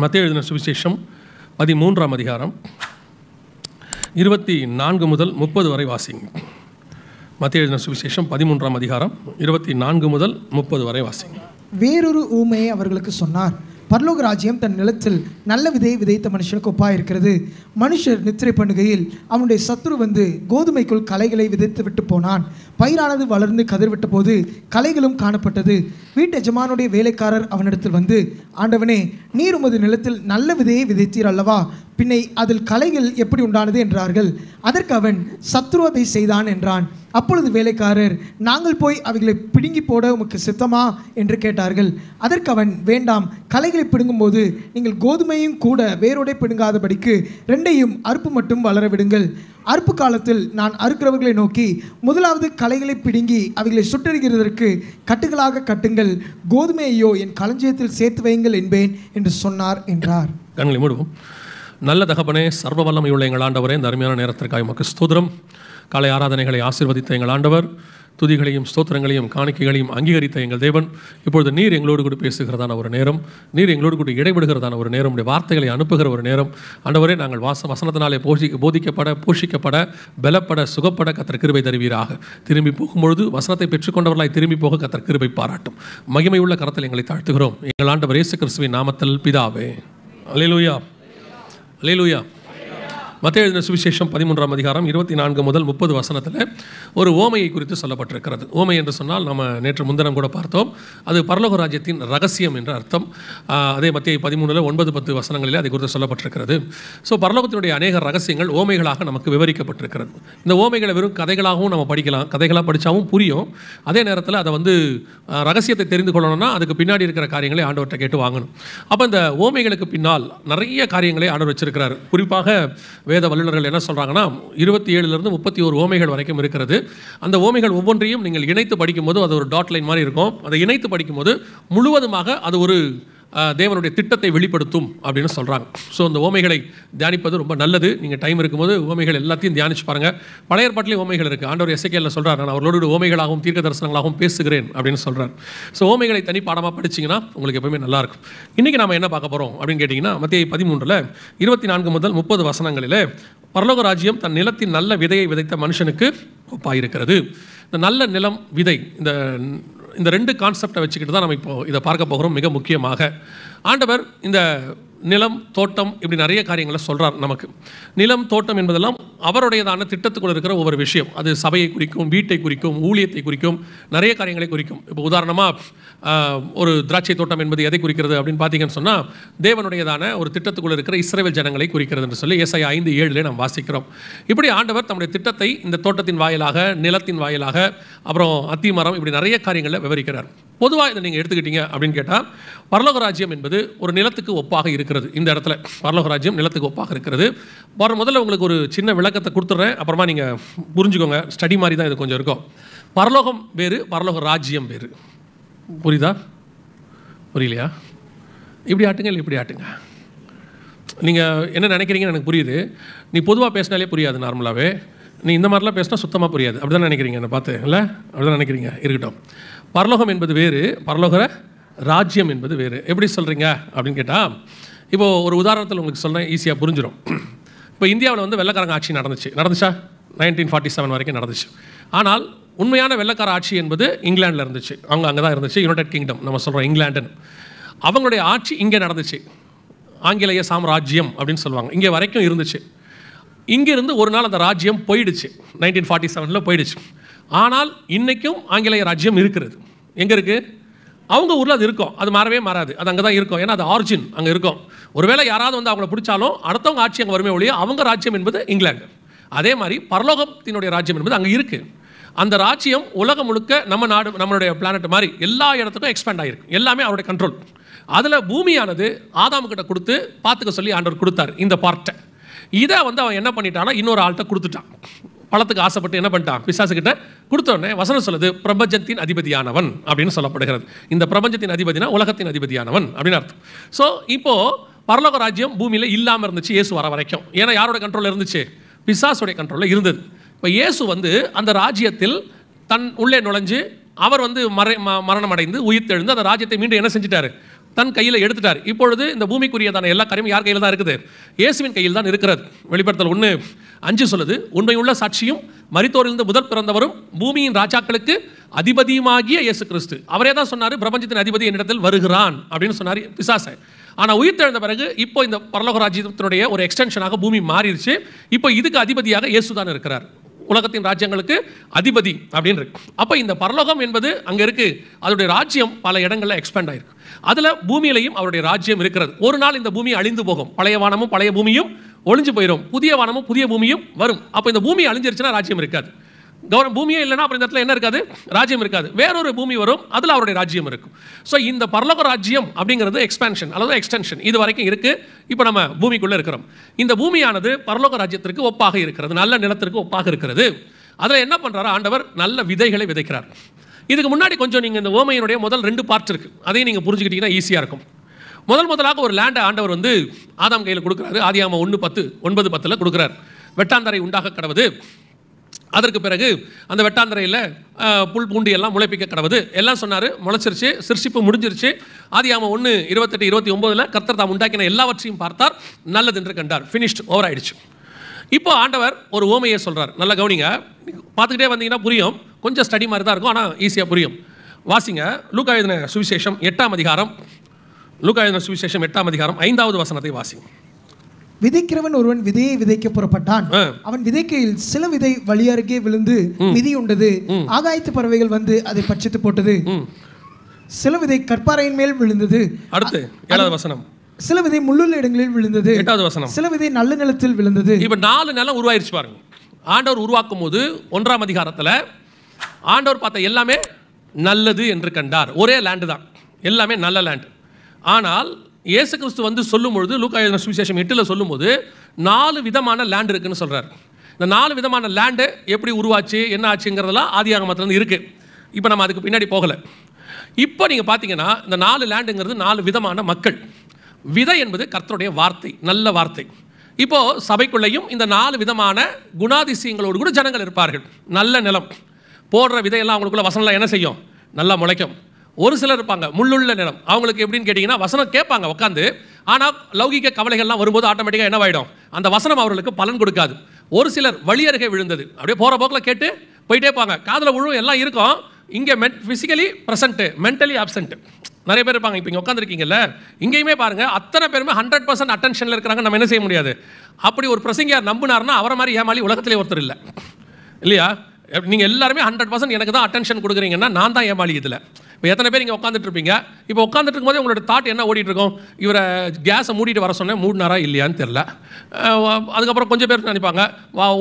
மத்தேயு எழுதின சுவிசேஷம் 13ஆம் அதிகாரம் 24 முதல் 30 வரை வாசிங்க. மத்தேயு எழுதின சுவிசேஷம் 13ஆம் அதிகாரம் 24 முதல் 30 வரை வாசிங்க. வேறொரு ஊமையை அவர்களுக்கு சொன்னார். பரலோக ராஜ்யம் தன் நிலத்தில் நல்ல விதையை விதைத்த மனுஷனுக்கு ஒப்பாயிருக்கிறது. மனுஷர் நித்திரை பண்ணுகையில் அவனுடைய சத்துரு வந்து கோதுமைக்குள் களைகளை விதைத்து விட்டு போனான். பயிரானது வளர்ந்து கதிர்விட்ட போது களைகளும் காணப்பட்டது. வீட்டு எஜமானுடைய வேலைக்காரர் அவனிடத்தில் வந்து, ஆண்டவனே, நீர் உமது நிலத்தில் நல்ல விதையை விதைத்தீர் அல்லவா? பின்னை அதில் களைகள் எப்படி உண்டானது என்றார்கள். அதற்கு அவன், சத்துரு அதை செய்தான் என்றான். அப்பொழுது வேலைக்காரர், நாங்கள் போய் அவைகளை பிடுங்கி போட உமக்கு சித்தமா என்று கேட்டார்கள். அதற்கு அவன், வேண்டாம், களைகளை பிடுங்கும்போது நீங்கள் கோதுமையும் கூட வேரோடே பிடுங்காதபடிக்கு ரெண்டையும் அறுப்பு மட்டும் வளர விடுங்கள். அறுப்பு காலத்தில் நான் அறுக்கிறவர்களை நோக்கி, முதலாவது களைகளை பிடுங்கி அவைகளை சுட்டெரிக்கிறதற்கு கட்டுகளாக கட்டுங்கள், கோதுமையையோ என் களஞ்சியத்தில் சேர்த்து வையுங்கள் என்பேன் என்று சொன்னார் என்றார். கண்களை மூடுவோம். நல்ல தகப்பனே, சர்வ வல்லமையுள்ள எங்கள் ஆண்டவரே, இந்த அருமையான நேரத்திற்காக உமக்கு ஸ்தோத்திரம். காலை ஆராதனைகளை ஆசீர்வதித்த எங்கள் ஆண்டவர், துதிகளையும் ஸ்தோத்திரங்களையும் காணிக்கைகளையும் அங்கீகரித்த எங்கள் தேவன், இப்பொழுது நீர் எங்களோடு கூட பேசுகிறதான ஒரு நேரம், நீர் எங்களோடு கூட இடைவிடுகிறதான ஒரு நேரம், உடைய வார்த்தைகளை அனுப்புகிற ஒரு நேரம். ஆண்டவரே, நாங்கள் வசனத்தினாலே போஷிக்கப்பட பலப்பட சுகப்பட கர்த்தர் கிருபை தருவீராக. திரும்பி போகும்பொழுது வசனத்தை பெற்றுக்கொண்டவர்களாய் திரும்பி போக கர்த்தர் கிருபை பாராட்டும். மகிமையுள்ள கரத்தில் எங்களை தாழ்த்துகிறோம் எங்கள் ஆண்டவர் இயேசு கிறிஸ்துவின் நாமத்தில் பிதாவே. அல்லேலூயா, அல்லேலூயா. மத்தேயு எழுதின சுவிசேஷம் 13ஆம் அதிகாரம் 24 முதல் 30 வசனத்தில் ஒரு ஓமையை குறித்து சொல்லப்பட்டிருக்கிறது. ஓமை என்று சொன்னால் நம்ம நேற்று முன்தினம் கூட பார்த்தோம், அது பரலோக ராஜ்யத்தின் ரகசியம் என்ற அர்த்தம். அதே மத்தேயு 13 9-10 வசனங்களில் அதை குறித்து சொல்லப்பட்டிருக்கிறது. ஸோ பரலோகத்தினுடைய அநேக ரகசியங்கள் ஓமைகளாக நமக்கு விவரிக்கப்பட்டிருக்கிறது. இந்த ஓமைகளை வெறும் கதைகளாகவும் நம்ம படிக்கலாம், கதைகளாக படித்தாவும் புரியும். அதே நேரத்தில் அதை ரகசியத்தை தெரிந்து கொள்ளணும்னா அதுக்கு பின்னாடி இருக்கிற காரியங்களை ஆண்டவர்கிட்ட கேட்டு வாங்கணும். அப்போ இந்த ஓமைகளுக்கு பின்னால் நிறைய காரியங்களை ஆண்டவர் வச்சிருக்கிறார். குறிப்பாக வேத வல்லுநர்கள் என்ன சொல்கிறாங்கன்னா, 27 31 ஓமைகள் வரைக்கும் இருக்கிறது. அந்த ஓமைகள் ஒவ்வொன்றையும் நீங்கள் இணைத்து படிக்கும்போது அது ஒரு டாட் லைன் மாதிரி இருக்கும். அதை இணைத்து படிக்கும்போது முழுவதுமாக அது ஒரு தேவனுடைய திட்டத்தை வெளிப்படுத்தும் அப்படின்னு சொல்கிறாங்க. ஸோ அந்த ஓமைகளை தியானிப்பது ரொம்ப நல்லது. நீங்கள் டைம் இருக்கும்போது ஓமைகள் எல்லாத்தையும் தியானிச்சு பாருங்கள். பழைய ஏற்பாட்டிலே ஓமைகள் இருக்குது. ஆண்டவர் எசேக்கியேலில் சொல்கிறார், நான் அவர்களோடு ஓமைகளாகவும் தீர்க்க தரிசனங்களாகவும் பேசுகிறேன் அப்படின்னு சொல்கிறார். ஸோ ஓமைகளை தனி பாடமாக படிச்சிங்கன்னா உங்களுக்கு எப்பவுமே நல்லாயிருக்கும். இன்றைக்கி நம்ம என்ன பார்க்க போகிறோம் அப்படின்னு கேட்டிங்கன்னா, மத்தேயு 13 24 முதல் 30 வசனங்களில் பரலோக ராஜ்யம் தன் நிலத்தின் நல்ல விதையை விதைத்த மனுஷனுக்கு ஒப்பாயிருக்கிறது. இந்த நல்ல நிலம், விதை, இந்த ரெண்டு கான்செப்டை வச்சுக்கிட்டு தான் நம்ம இப்போ இதை பார்க்க போகிறோம். மிக முக்கியமாக ஆண்டவர் இந்த நிலம், தோட்டம், இப்படி நிறைய காரியங்களை சொல்கிறார் நமக்கு. நிலம், தோட்டம் என்பதெல்லாம் அவருடையதான திட்டத்துக்குள்ள இருக்கிற ஒவ்வொரு விஷயம். அது சபையை குறிக்கும், வீட்டை குறிக்கும், ஊழியத்தை குறிக்கும், நிறைய காரியங்களை குறிக்கும். இப்போ உதாரணமாக ஒரு திராட்சை தோட்டம் என்பது எதை குறிக்கிறது அப்படின்னு பார்த்தீங்கன்னு சொன்னால், தேவனுடையதான ஒரு திட்டத்துக்குள்ள இருக்கிற இஸ்ரவேல் ஜனங்களை குறிக்கிறது என்று சொல்லி ஏசாயா 5:7 நாம் வாசிக்கிறோம். இப்படி ஆண்டவர் தம்முடைய திட்டத்தை இந்த தோட்டத்தின் வாயிலாக, நிலத்தின் வாயிலாக, அப்புறம் அத்திமரம், இப்படி நிறைய காரியங்களை விவரிக்கிறார். பொதுவாக இதை நீங்கள் எடுத்துக்கிட்டீங்க அப்படின்னு கேட்டால், பரலோக ராஜ்யம் என்பது ஒரு நிலத்துக்கு ஒப்பாக இருக்கிறது. இந்த இடத்துல பரலோக ராஜ்யம் நிலத்துக்கு ஒப்பாக இருக்கிறது. முதல்ல உங்களுக்கு ஒரு சின்ன விளக்கத்தை கொடுத்துட்றேன், அப்புறமா நீங்கள் புரிஞ்சுக்கோங்க. ஸ்டடி மாதிரி தான் இது கொஞ்சம் இருக்கும். பரலோகம் வேறு, பரலோக ராஜ்யம் வேறு. புரியுதா? புரியலையா? இப்படி ஆட்டுங்க, இல்லை இப்படி ஆட்டுங்க. நீங்கள் என்ன நினைக்கிறீங்கன்னு எனக்கு புரியுது. நீ பொதுவாக பேசினாலே புரியாது. நார்மலாகவே நீ இந்த மாதிரிலாம் பேசினா சுத்தமாக புரியாது. அப்படி தான் நினைக்கிறீங்க என்னை பார்த்து, இல்லை? அப்படி தான் நினைக்கிறீங்க. இருக்கட்டும். பரலோகம் என்பது வேறு, பரலோக ராஜ்யம் என்பது வேறு. எப்படி சொல்கிறீங்க அப்படின்னு கேட்டால், இப்போது ஒரு உதாரணத்தில் உங்களுக்கு சொல்கிறேன், ஈஸியாக புரிஞ்சிடும். இப்போ இந்தியாவில் வெள்ளைக்காரங்க ஆட்சி நடந்துச்சா? 1947 வரைக்கும் நடந்துச்சு. ஆனால் உண்மையான வெள்ளைக்கார ஆட்சி என்பது இங்கிலாண்டில் இருந்துச்சு. அங்கே தான் இருந்துச்சு. யுனைடெட் கிங்டம் நம்ம சொல்கிறோம், இங்கிலாண்டுன்னு. அவங்களுடைய ஆட்சி இங்கே நடந்துச்சு. ஆங்கிலேய சாம்ராஜ்யம் அப்படின்னு சொல்லுவாங்க. இங்கே வரைக்கும் இருந்துச்சு. இங்கிருந்து ஒரு நாள் அந்த ராஜ்யம் போயிடுச்சு. 1947 போயிடுச்சு. ஆனால் இன்றைக்கும் ஆங்கிலேய ராஜ்யம் இருக்கிறது. எங்கே இருக்குது? அவங்க ஊரில் அது இருக்கும். அது மாறவே மாறாது. அது அங்கே தான் இருக்கும். ஏன்னா அது ஆரிஜின் அங்கே இருக்கும். ஒருவேளை யாராவது அவங்கள பிடிச்சாலும் அடுத்தவங்க ஆட்சி அங்கே வருமே ஒழிய அவங்க ராஜ்யம் என்பது இங்கிலாந்து. அதே மாதிரி பரலோகத்தினுடைய ராஜ்யம் என்பது அங்கே இருக்குது. அந்த ராஜ்யம் உலகம் முழுக்க நம்ம நாடு, நம்மளுடைய பிளானட் மாதிரி எல்லா இடத்துக்கும் எக்ஸ்பேண்ட் ஆகிருக்கு. எல்லாமே அவருடைய கண்ட்ரோல். அதில் பூமியானது ஆதாமுக்கிட்ட கொடுத்து பார்த்துக்க சொல்லி ஆண்டவர் கொடுத்தார் இந்த பார்ட்டை. இதை அவன் என்ன பண்ணிட்டான்னா, இன்னொரு ஆள்கிட்ட கொடுத்துட்டான். பழத்துக்கு ஆசைப்பட்டு என்ன பண்ணிட்டான்? பிசாசுக்கிட்ட கொடுத்தோடனே வசனம் சொல்லுது, பிரபஞ்சத்தின் அதிபதியானவன் அப்படின்னு சொல்லப்படுகிறது. இந்த பிரபஞ்சத்தின் அதிபதினா உலகத்தின் அதிபதியானவன் அப்படின்னு அர்த்தம். ஸோ இப்போது பரலோக ராஜ்யம் பூமியில் இல்லாமல் இருந்துச்சு இயேசு வர வரைக்கும். ஏன்னா யாரோட கண்ட்ரோலில் இருந்துச்சு? பிசாசுடைய கண்ட்ரோலில் இருந்தது. இப்போ இயேசு அந்த ராஜ்யத்தில் தன் உள்ளே நுழைஞ்சு அவர் மரணம் அடைந்து உயிர்த்தெழுந்து அந்த ராஜ்யத்தை மீண்டும் என்ன செஞ்சிட்டாரு? தன் கையில் எடுத்துட்டார். இப்பொழுது இந்த பூமிக்குரியதான எல்லா காரியமும் யார் கையில் தான் இருக்குது? இயேசுவின் கையில் தான் இருக்கிறது. வெளிப்படுத்தல் 1:5 சொல்லுது, உண்மையுள்ள சாட்சியும் மரித்தோரிலிருந்து முதல் பிறந்தவரும் பூமியின் ராஜாக்களுக்கு அதிபதியுமாகிய இயேசு கிறிஸ்து. அவரே தான் சொன்னார், பிரபஞ்சத்தின் அதிபதி என்னிடத்தில் வருகிறான் அப்படின்னு சொன்னார் பிசாசை. ஆனால் உயிர்த்தெழுந்த பிறகு இப்போ இந்த பரலோக ராஜ்யத்தினுடைய ஒரு எக்ஸ்டென்ஷனாக பூமி மாறிடுச்சு. இப்போ இதுக்கு அதிபதியாக இயேசு தான் இருக்கிறார், உலகத்தின் ராஜ்யங்களுக்கு அதிபதி அப்படின்னு இருக்கு. அப்போ இந்த பரலோகம் என்பது அங்கே இருக்கு, அதோடைய ராஜ்யம் பல இடங்களில் எக்ஸ்பேண்ட் ஆயிருக்கு. அதில் பூமியிலையும் அவருடைய ராஜ்யம் இருக்கிறது. ஒரு நாள் இந்த பூமி அழிந்து போகும், பழைய வானமும் பழைய பூமியும் ஒழிஞ்சு போயிடும், புதிய வானமும் புதிய பூமியும் வரும். அப்போ இந்த பூமி அழிஞ்சிருச்சுன்னா ராஜ்யம் இருக்காது. பூமியே இல்லைன்னா அப்புறம் இந்த இடத்துல என்ன இருக்காது? ராஜ்யம் இருக்காது. வேறொரு பூமி வரும், அதில் அவருடைய ராஜ்யம் இருக்கும். ஸோ இந்த பரலோக ராஜ்யம் அப்படிங்கிறது எக்ஸ்பேன்ஷன் அல்லது எக்ஸ்டென்ஷன் இது வரைக்கும் இருக்கு. இப்போ நம்ம பூமிக்குள்ளே இருக்கிறோம். இந்த பூமியானது பரலோக ராஜ்யத்திற்கு ஒப்பாக இருக்கிறது, நல்ல நிலத்திற்கு ஒப்பாக இருக்கிறது. அதில் என்ன பண்ணுறாரு ஆண்டவர்? நல்ல விதைகளை விதைக்கிறார். இதுக்கு முன்னாடி கொஞ்சம் நீங்கள் இந்த ஓமையினுடைய முதல் 2 பார்ட் இருக்கு, அதையும் நீங்கள் புரிஞ்சுக்கிட்டீங்கன்னா ஈஸியாக இருக்கும். முதலாக ஒரு லேண்டை ஆண்டவர் வந்து ஆதாம் கையில் கொடுக்குறாரு. ஆதியாகமம் 1:9-10 கொடுக்குறார். வெட்டாந்தரை உண்டாக கடவுது. அதற்கு பிறகு அந்த வெட்டாந்தரையில் புல் பூண்டி எல்லாம் முளைப்பிக்க கடவுது எல்லாம் சொன்னார். முளைச்சிருச்சு, சிருஷ்டிப்பு முடிஞ்சிருச்சு. ஆதியாகமம் 1:28-29 கர்த்தர் தாம் உண்டாக்கின எல்லாவற்றையும் பார்த்தார், நல்லது என்று கண்டார். ஃபினிஷ்ட், ஓவர் ஆயிடுச்சு. இப்போ ஆண்டவர் ஒரு ஓமையை சொல்கிறார். நல்லா கவனிங்க, பார்த்துக்கிட்டே வந்தீங்கன்னா புரியும். கொஞ்சம் ஸ்டடி மாதிரி தான் இருக்கும், ஆனால் ஈஸியாக புரியும். வாசிங்க, லூக்கா எழுதின சுவிசேஷம் 8ஆம் அதிகாரம். லூக்கா எழுதின சுவிசேஷம் 8ஆம் அதிகாரம் 5வது வசனத்தை வாசிங்க. விதைக்கிறவன் ஒருவன் விதையை விதைக்க புறப்பட்டான். அவன் விதைக்கையில் சில விதை வழி அருகே விழுந்து மிதி உண்டது. ஆகாயத்து பறவைகள் வந்து அதை பட்சித்து போட்டது. சில விதை கற்பாறையின் மேல் விழுந்தது. அடுத்து 7வது வசனம். சில விதை முள்ளுள்ள இடங்களில் விழுந்தது. 8வது வசனம். சில விதை நல்ல நிலத்தில் விழுந்தது. இப்ப 4 நிலம் உருவாயிருச்சு பாருங்க. ஆண்டவர் உருவாக்கும் போது 1ஆம் அதிகாரத்தில் ஆண்டவர் பார்த்த எல்லாமே நல்லது என்று கண்டார். ஒரே லேண்டு தான், எல்லாமே நல்ல லேண்டு. ஆனால் இயேசு கிறிஸ்து வந்து சொல்லும்பொழுது லூக்கா எழுதின சுவிசேஷம் 8 சொல்லும்போது 4 விதமான லேண்ட் இருக்குன்னு சொல்கிறார். இந்த 4 விதமான லேண்டு எப்படி உருவாச்சு, என்ன ஆச்சுங்கிறதெல்லாம் ஆதியாகமத்திலேருந்து இருக்குது. இப்போ நம்ம அதுக்கு பின்னாடி போகலை. இப்போ நீங்கள் பார்த்தீங்கன்னா இந்த 4 லேண்டுங்கிறது 4 விதமான மக்கள். விதை என்பது கர்த்தருடைய வார்த்தை, நல்ல வார்த்தை. இப்போது சபைக்குள்ளேயும் இந்த 4 விதமான குணாதிசயங்களோடு கூட ஜனங்கள் இருப்பார்கள். நல்ல நிலம், போடுற விதையெல்லாம் அவங்களுக்குள்ள வசனம்லாம் என்ன செய்யும்? நல்லா முளைக்கும். ஒரு சிலர் இருப்பாங்க முள்ளுள்ள நிலம். அவங்களுக்கு எப்படின்னு கேட்டிங்கன்னா வசனம் கேட்பாங்க உட்காந்து, ஆனால் லௌகிக கவலைகள்லாம் வரும்போது ஆட்டோமேட்டிக்காக என்னவாயிடும்? அந்த வசனம் அவர்களுக்கு பலன் கொடுக்காது. ஒரு சிலர் வழி அருகே விழுந்தது, அப்படியே போகிற போக்கில் கேட்டு போயிட்டே போங்க, காதில் விழும், எல்லாம் இருக்கும். இங்கே ஃபிசிக்கலி ப்ரெசென்ட்டு, மென்டலி ஆப்சென்ட்டு நிறைய பேர் இருப்பாங்க. இப்போ இங்கே உட்காந்துருக்கீங்கல்ல, இங்கேயுமே பாருங்கள் அத்தனை பேருமே 100% அட்டென்ஷனில் இருக்கிறாங்க. நம்ம என்ன செய்ய முடியாது? அப்படி ஒரு பிரசங்கியார் நம்பினார்னா அவரை மாதிரி ஏமாளி உலகத்திலே ஒருத்தர் இல்லை, இல்லையா? நீங்கள் எல்லாருமே 100% எனக்கு தான் அட்டென்ஷன் கொடுக்குறீங்கன்னா நான் தான் ஏமாளி இதில். இப்போ எத்தனை பேர் இங்கே உட்காந்துட்டு இருப்பீங்க? இப்போ உட்காந்துட்டு இருக்கும்போது உங்களோட தாட் என்ன ஓடிட்டு இருக்கும்? இவரை கேஸை மூடிட்டு வர சொன்னேன், மூடினாரா இல்லையான்னு தெரியல. அதுக்கப்புறம் கொஞ்சம் பேர் நினைப்பாங்க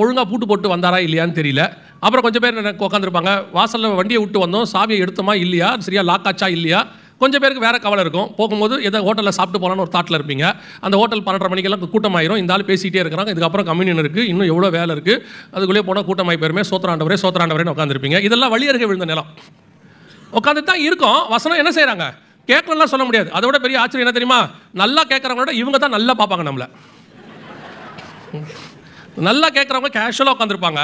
ஒழுங்காக பூட்டு போட்டு வந்தாரா இல்லையான்னு தெரியல. அப்புறம் கொஞ்சம் பேர் உட்காந்துருப்பாங்க, வாசலில் வண்டியை விட்டு வந்தோம், சாவியை எடுத்தோமா இல்லையா, சரியா லாக் ஆச்சா இல்லையா. கொஞ்சம் பேருக்கு வேறு கவலை இருக்கும். போகும்போது எதை ஹோட்டலில் சாப்பிட்டு போகலான்னு ஒரு தாட்டில் இருப்பீங்க. அந்த ஹோட்டல் 12:30 மணிக்கெல்லாம் கூட்டமாயிரும். இந்த ஆள் பேசிகிட்டே இருக்கிறாங்க, இதுக்கப்புறம் கம்யூனியன் இருக்குது, இன்னும் எவ்வளோ வேலை இருக்குது, அதுக்குள்ளேயே போனால் கூட்டமாகி பேருமே சோத்திராண்டவரே சோத்திராண்டவரேன்னு உட்காந்துருப்பீங்க. இதெல்லாம் வழி அருகே விழுந்த நிலம். உட்காந்து தான் இருக்கும். வசனம் என்ன செய்கிறாங்க? கேட்கலாம் சொல்ல முடியாது. அதை விட பெரிய ஆச்சரியம் என்ன தெரியுமா? நல்லா கேட்குறவங்களோட இவங்க தான் நல்லா பார்ப்பாங்க நம்மளை. நல்லா கேட்குறவங்க கேஷுவலாக உட்காந்துருப்பாங்க,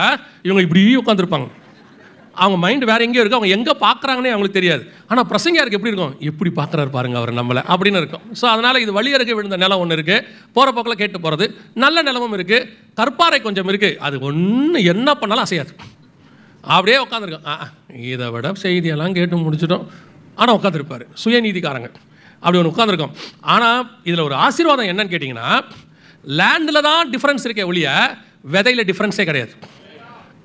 இவங்க இப்படி உட்காந்துருப்பாங்க. அவங்க மைண்ட் வேறு எங்கேயோ இருக்குது, அவங்க எங்கே பார்க்குறாங்கன்னே அவங்களுக்கு தெரியாது. ஆனால் பிரசங்கியாருக்கு எப்படி இருக்கும்? எப்படி பார்க்குறாரு பாருங்க அவர் நம்மளை அப்படின்னு இருக்கும். ஸோ அதனால் இது வழி அருகே விழுந்த நிலம் ஒன்று இருக்குது, போகிற போக்கில் கேட்டு போகிறது. நல்ல நிலமும் இருக்குது, கற்பாறை கொஞ்சம் இருக்குது, அது ஒன்று என்ன பண்ணாலும் அசையாது, அப்படியே உட்காந்துருக்கோம். இதை விட செய்தியெல்லாம் கேட்டு முடிச்சிட்டோம், ஆனால் உட்காந்துருப்பார். சுயநீதிக்காரங்க அப்படி ஒன்று உட்காந்துருக்கோம். ஆனால் இதில் ஒரு ஆசீர்வாதம் என்னன்னு கேட்டிங்கன்னா, லேண்டில் தான் டிஃப்ரென்ஸ் இருக்கே ஒழிய விதையில் டிஃப்ரென்ஸே கிடையாது.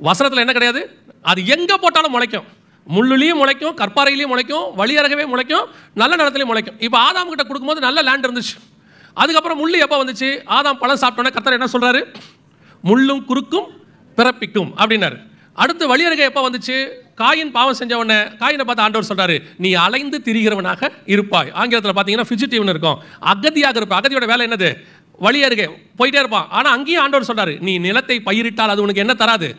வசனத்தில் என்ன கிடையாது? அது எங்கே போட்டாலும் முளைக்கும். முள்ளுலேயும் முளைக்கும், கற்பாறையிலையும் முளைக்கும், வழி அருகவே முளைக்கும், நல்ல நிலத்துலையும் முளைக்கும். இப்போ ஆதாம் கிட்ட கொடுக்கும்போது நல்ல லேண்ட் இருந்துச்சு. அதுக்கப்புறம் முள்ளு எப்போ வந்துச்சு? ஆதாம் பழம் சாப்பிட்டோன்னே கர்த்தர் என்ன சொல்கிறாரு? முள்ளும் குறுக்கும் பிறப்பிக்கும் அப்படின்னாரு. அடுத்து வழி அருகே எப்போ வந்துச்சு? காயின் பாவம் செஞ்ச உடனே காயினை பார்த்து ஆண்டவர் சொல்கிறாரு, நீ அலைந்து திரிகிறவனாக இருப்பாய். ஆங்கிலத்தில் பார்த்தீங்கன்னா ஃபிஜிட்டிவ்னு இருக்கும், அகதியாக இருப்பாய். அகதியோட வேலை என்னது? வழி அருகே போயிட்டே இருப்பான். ஆனால் அங்கேயும் ஆண்டவர் சொல்கிறாரு, நீ நிலத்தை பயிரிட்டால் அது உனக்கு என்ன தராது?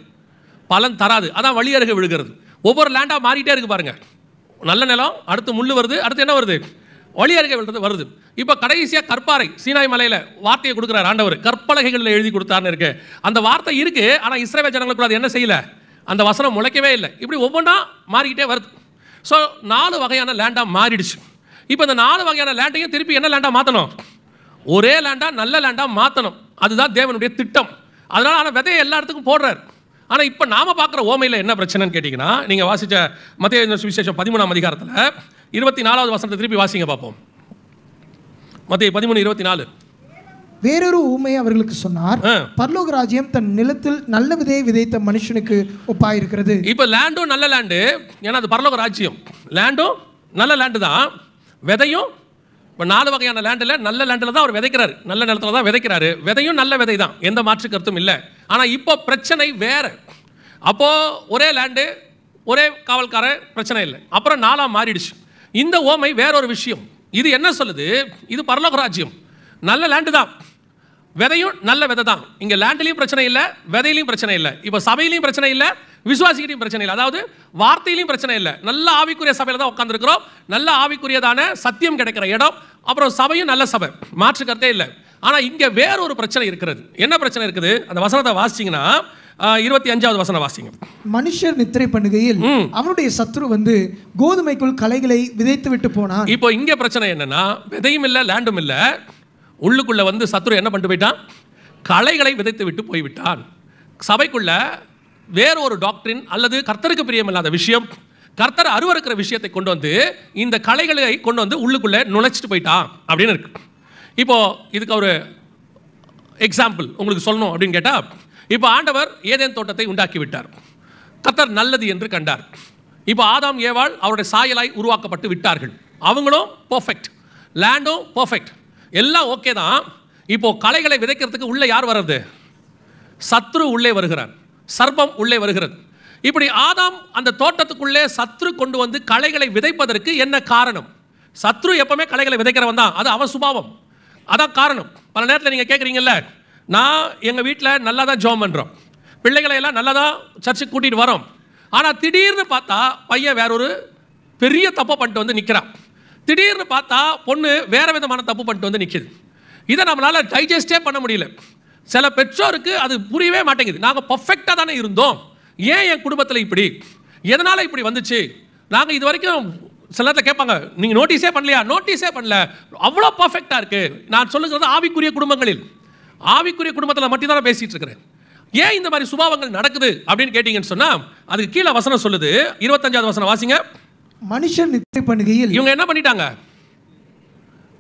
பலன் தராது. அதான் வழி அருகே விழுகிறது. ஒவ்வொரு லேண்டாக மாறிட்டே இருக்கு பாருங்க. நல்ல நிலம், அடுத்து முள்ளு வருது, அடுத்து என்ன வருது? வழி அருகே விழுறது வருது. இப்போ கடைசியாக கற்பாறை, சீனாய் மலையில் வார்த்தையை கொடுக்குறாரு ஆண்டவர், கற்பலகைகளில் எழுதி கொடுத்தாருன்னு இருக்கு. அந்த வார்த்தை இருக்கு, ஆனால் இஸ்ரவேல் ஜனங்களுக்கு அது என்ன செய்யலை? அந்த வசனம் முளைக்கவே இல்லை. இப்படி ஒவ்வொன்றா மாறிக்கிட்டே வருது. ஸோ 4 வகையான லேண்டாக மாறிடுச்சு. இப்போ இந்த 4 வகையான லேண்டையும் திருப்பி என்ன லேண்டாக மாற்றணும்? ஒரே லேண்டாக, நல்ல லேண்டாக மாற்றணும். அதுதான் தேவனுடைய திட்டம். அதனால் ஆனால் விதையை எல்லா இடத்துக்கும் போடுறார். ஆனால் இப்போ நாம் பார்க்குற ஓமையில் என்ன பிரச்சனைன்னு கேட்டிங்கன்னா, நீங்கள் வாசித்த மத்தேயு சுவிசேஷம் 13ஆம் அதிகாரத்தில் 24வது வசனத்தை திருப்பி வாசிங்க பார்ப்போம். மத்தேயு 13:24. வேறொரு ஊமையை அவர்களுக்கு சொன்னார், பரலோக ராஜ்யம் தன் நிலத்தில் நல்ல விதையை விதைத்த மனுஷனுக்கு ஒப்பாயிருக்கிறது. இப்போ லேண்டும் நல்ல லேண்டு, ஏன்னா அது பரலோக ராஜ்யம். லேண்டும் நல்ல லேண்டு தான், விதையும் இப்போ 4 வகையான லேண்டில் நல்ல லேண்டில் தான் அவர் விதைக்கிறாரு, நல்ல நிலத்தில் தான் விதைக்கிறாரு. விதையும் நல்ல விதை தான், எந்த மாற்று கருத்தும் இல்லை. ஆனால் இப்போ பிரச்சனை வேறு. அப்போது ஒரே லேண்டு, ஒரே காவல்காரன், பிரச்சனை இல்லை. அப்புறம் 4ஆக மாறிடுச்சு. இந்த ஓமை வேறொரு விஷயம். இது என்ன சொல்லுது? இது பரலோக ராஜ்யம், நல்ல லேண்டு தான், விதையும் நல்ல விதை தான். இங்கே லேண்ட்லேயும் பிரச்சனை இல்லை, விதையிலையும் பிரச்சனை இல்லை. இப்போ சபையிலையும் பிரச்சனை இல்லை, விசுவாசிகிட்டையும் பிரச்சனை இல்லை. அதாவது வார்த்தையிலையும் பிரச்சனை இல்லை. நல்ல ஆவிக்குரிய சபையில் தான் உட்காந்துருக்கிறோம், நல்ல ஆவிக்குரியதான சத்தியம் கிடைக்கிற இடம். அப்புறம் சபையும் நல்ல சபை, மாற்று கருத்தே இல்லை. ஆனால் இங்கே வேறொரு பிரச்சனை இருக்கிறது. என்ன பிரச்சனை இருக்குது? அந்த வசனத்தை வாசிச்சிங்கன்னா 25வது வசனம் வாசிங்க. மனுஷர் நித்திரை பண்ணுகையில் அவனுடைய சத்துரு வந்து கோதுமைக்குள் களைகளை விதைத்து விட்டு போனான். இப்போ இங்கே பிரச்சனை என்னன்னா, விதையும் இல்லை, லேண்டும் இல்லை. உள்ளுக்குள்ள வந்து சத்துரு என்ன பண்ணிட்டு போயிட்டான்? களைகளை விதைத்து விட்டு போய்விட்டான். சபைக்குள்ள வேற ஒரு டாக்டரின் அல்லது கர்த்தருக்கு பிரியமில்லாத விஷயம், கர்த்தர் அருவருக்கிற விஷயத்தை கொண்டு வந்து இந்த களைகளை கொண்டு வந்து உள்ளுக்குள்ளே நுழைச்சிட்டு போயிட்டான் அப்படின்னு இருக்கு. இப்போ இதுக்கு ஒரு எக்ஸாம்பிள் உங்களுக்கு சொல்லணும் அப்படின்னு கேட்டால், இப்போ ஆண்டவர் ஏதேன் தோட்டத்தை உண்டாக்கி விட்டார். கர்த்தர் நல்லது என்று கண்டார். இப்போ ஆதாம் ஏவாள் அவருடைய சாயலாய் உருவாக்கப்பட்டு விட்டார்கள். அவங்களும் பர்ஃபெக்ட், லேண்டும் பர்ஃபெக்ட், எல்லாம் ஓகே தான். இப்போ களைகளை விதைக்கிறதுக்கு உள்ளே யார் வர்றது? சத்ரு உள்ளே வருகிறார், சர்ப்பம் உள்ளே வருகிறது. இப்படி ஆதாம் அந்த தோட்டத்துக்குள்ளே சத்ரு கொண்டு வந்து களைகளை விதைப்பதற்கு என்ன காரணம்? சத்ரு எப்பவுமே களைகளை விதைக்கிறவன் தான், அது அவன் சுபாவம், அதான் காரணம். பல நேரத்தில் நீங்கள் கேட்குறீங்கல்ல, நான் எங்கள் வீட்டில் நல்லா தான் ஜெபம் பண்ணுறோம், பிள்ளைகளை எல்லாம் நல்லா தான் சர்ச்சுக்கு கூட்டிகிட்டு வரோம், ஆனால் திடீர்னு பார்த்தா பையன் வேற ஒரு பெரிய தப்பை பண்ணிட்டு வந்து நிற்கிறான். திடீர்னு பார்த்தா பொண்ணு வேறு விதமான தப்பு பண்ணிட்டு வந்து நிற்கிது. இதை நம்மளால் டைஜஸ்டே பண்ண முடியல. சில பெற்றோருக்கு அது புரியவே மாட்டேங்குது. நாங்கள் பர்ஃபெக்டாக தானே இருந்தோம், ஏன் என் குடும்பத்தில் இப்படி, எதனால் இப்படி வந்துச்சு? நாங்கள் இது வரைக்கும் சில நேரத்தில் கேட்பாங்க, நீங்கள் நோட்டீஸே பண்ணலையா? நோட்டீஸே பண்ணல, அவ்வளோ பர்ஃபெக்டாக இருக்குது. நான் சொல்லுகிறது ஆவிக்குரிய குடும்பங்களில், ஆவிக்குரிய குடும்பத்தில் மட்டும்தான் நான் பேசிகிட்டு இருக்கிறேன். ஏன் இந்த மாதிரி சுபாவங்கள் நடக்குது அப்படின்னு கேட்டிங்கன்னு சொன்னால், அதுக்கு கீழே வசனம் சொல்லுது. 25வது வசனம் வாசிங்க. மனுஷன் நித்திரை பண்ணுகையில் இவங்க என்ன பண்ணிட்டாங்க?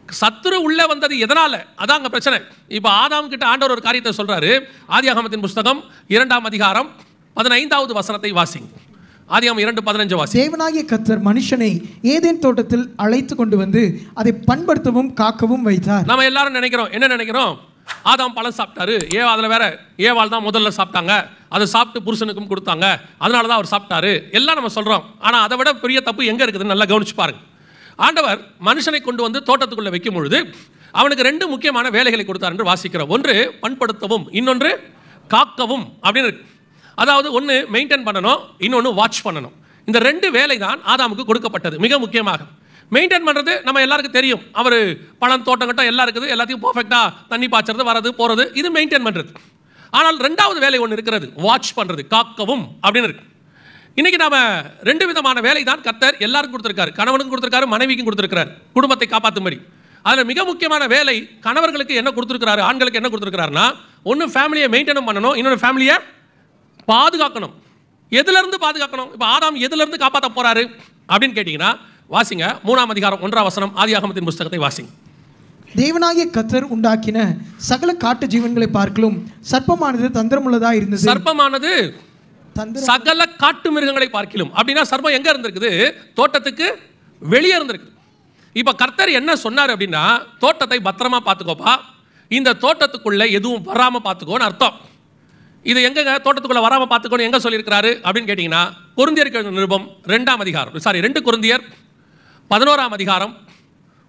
சத்துரு உள்ளே வந்தது எதனால? அதான் அங்கே பிரச்சனை. இப்போ ஆதாம் கிட்ட ஆண்டவர் ஒரு காரியத்தை சொல்றாரு. ஆதியாகமத்தின் புஸ்தகம் 2ஆம் அதிகாரம் 15வது வசனத்தை வாசிங்க. ஆதியாகமம் 2:15 வாசி. தேவனாகிய கர்த்தர் மனுஷனை ஏதேன் தோட்டத்தில் அழைத்து கொண்டு வந்து அதை பண்படுத்தவும் காக்கவும் வைத்தார். நம்ம எல்லாரும் நினைக்கிறோம், என்ன நினைக்கிறோம்? ஆதாம் பழம் சாப்பிட்டாரு, அதில் வேற ஏவாள் தான் முதல்ல சாப்பிட்டாங்க, அதை சாப்பிட்டு புருஷனுக்கும் கொடுத்தாங்க, அதனால தான் அவர் சாப்பிட்டாரு, எல்லாம் நம்ம சொல்கிறோம். ஆனால் அதை விட பெரிய தப்பு எங்கே இருக்குதுன்னு நல்லா கவனிச்சு பாருங்க. ஆண்டவர் மனுஷனை கொண்டு வந்து தோட்டத்துக்குள்ளே வைக்கும் பொழுது அவனுக்கு 2 முக்கியமான வேலைகளை கொடுத்தார் என்று வாசிக்கிறோம். ஒன்று பண்படுத்தவும், இன்னொன்று காக்கவும் அப்படின்னு இருக்கு. அதாவது ஒன்று மெயின்டைன் பண்ணணும், இன்னொன்று வாட்ச் பண்ணணும். இந்த 2 வேலை தான் ஆதாமுக்கு கொடுக்கப்பட்டது. மிக முக்கியமாக மெயின்டைன் பண்ணுறது நம்ம எல்லாருக்கும் தெரியும். அவர் பழம் தோட்டம் கட்டம் எல்லாம் இருக்குது, எல்லாத்தையும் பர்ஃபெக்டாக தண்ணி பாய்ச்சறது, வரது போகிறது, இது மெயின்டைன் பண்ணுறது. ஆனால் 2வது வேலை ஒன்று இருக்கிறது, வாட்ச் பண்ணுறது, காக்கவும் அப்படின்னு இருக்கு. இன்னைக்கு நாம 2 விதமான வேலை தான் கர்த்தர் எல்லாருக்கும் கொடுத்துருக்காரு. கணவனுக்கும் கொடுத்துருக்காரு, மனைவிக்கும் கொடுத்துருக்காரு, குடும்பத்தை காப்பாற்றும்படி. அதில் மிக முக்கியமான வேலை கணவர்களுக்கு என்ன கொடுத்துருக்காரு, ஆண்களுக்கு என்ன கொடுத்துருக்காருன்னா, ஒன்று ஃபேமிலியை மெயின்டைன் பண்ணணும், இன்னொன்று ஃபேமிலியை பாதுகாக்கணும். எதுலேருந்து பாதுகாக்கணும்? இப்போ ஆதாம் எதுலேருந்து காப்பாற்ற போறாரு அப்படின்னு கேட்டிங்கன்னா, வாசிங்க 3ஆம் அதிகாரம் 1ஆம் வசனம், ஆதியாகமத்தின் புஸ்தகத்தை வாசிங்க. தேவனாகிய கர்த்தர் உண்டாக்கின சகல காட்டு ஜீவன்களை பார்க்கலும் சர்ப்பமானது தந்திரமுள்ளதா இருந்தது. சர்ப்பமானது சகல காட்டு மிருகங்களை பார்க்கிலும் அப்படின்னா சர்ப்பம் எங்க இருந்திருக்குது? தோட்டத்துக்கு வெளியே இருந்திருக்கு. இப்ப கர்த்தர் என்ன சொன்னார் அப்படின்னா, தோட்டத்தை பத்திரமா பார்த்துக்கோப்பா, இந்த தோட்டத்துக்குள்ள எதுவும் வராம பார்த்துக்கோன்னு அர்த்தம். இது எங்க தோட்டத்துக்குள்ள வராம பார்த்துக்கோன்னு எங்க சொல்லியிருக்கிறாரு அப்படின்னு கேட்டீங்கன்னா, கொரிந்தியர் நிருபம் 2ஆம் அதிகாரம், 2 கொரிந்தியர் 11ஆம் அதிகாரம்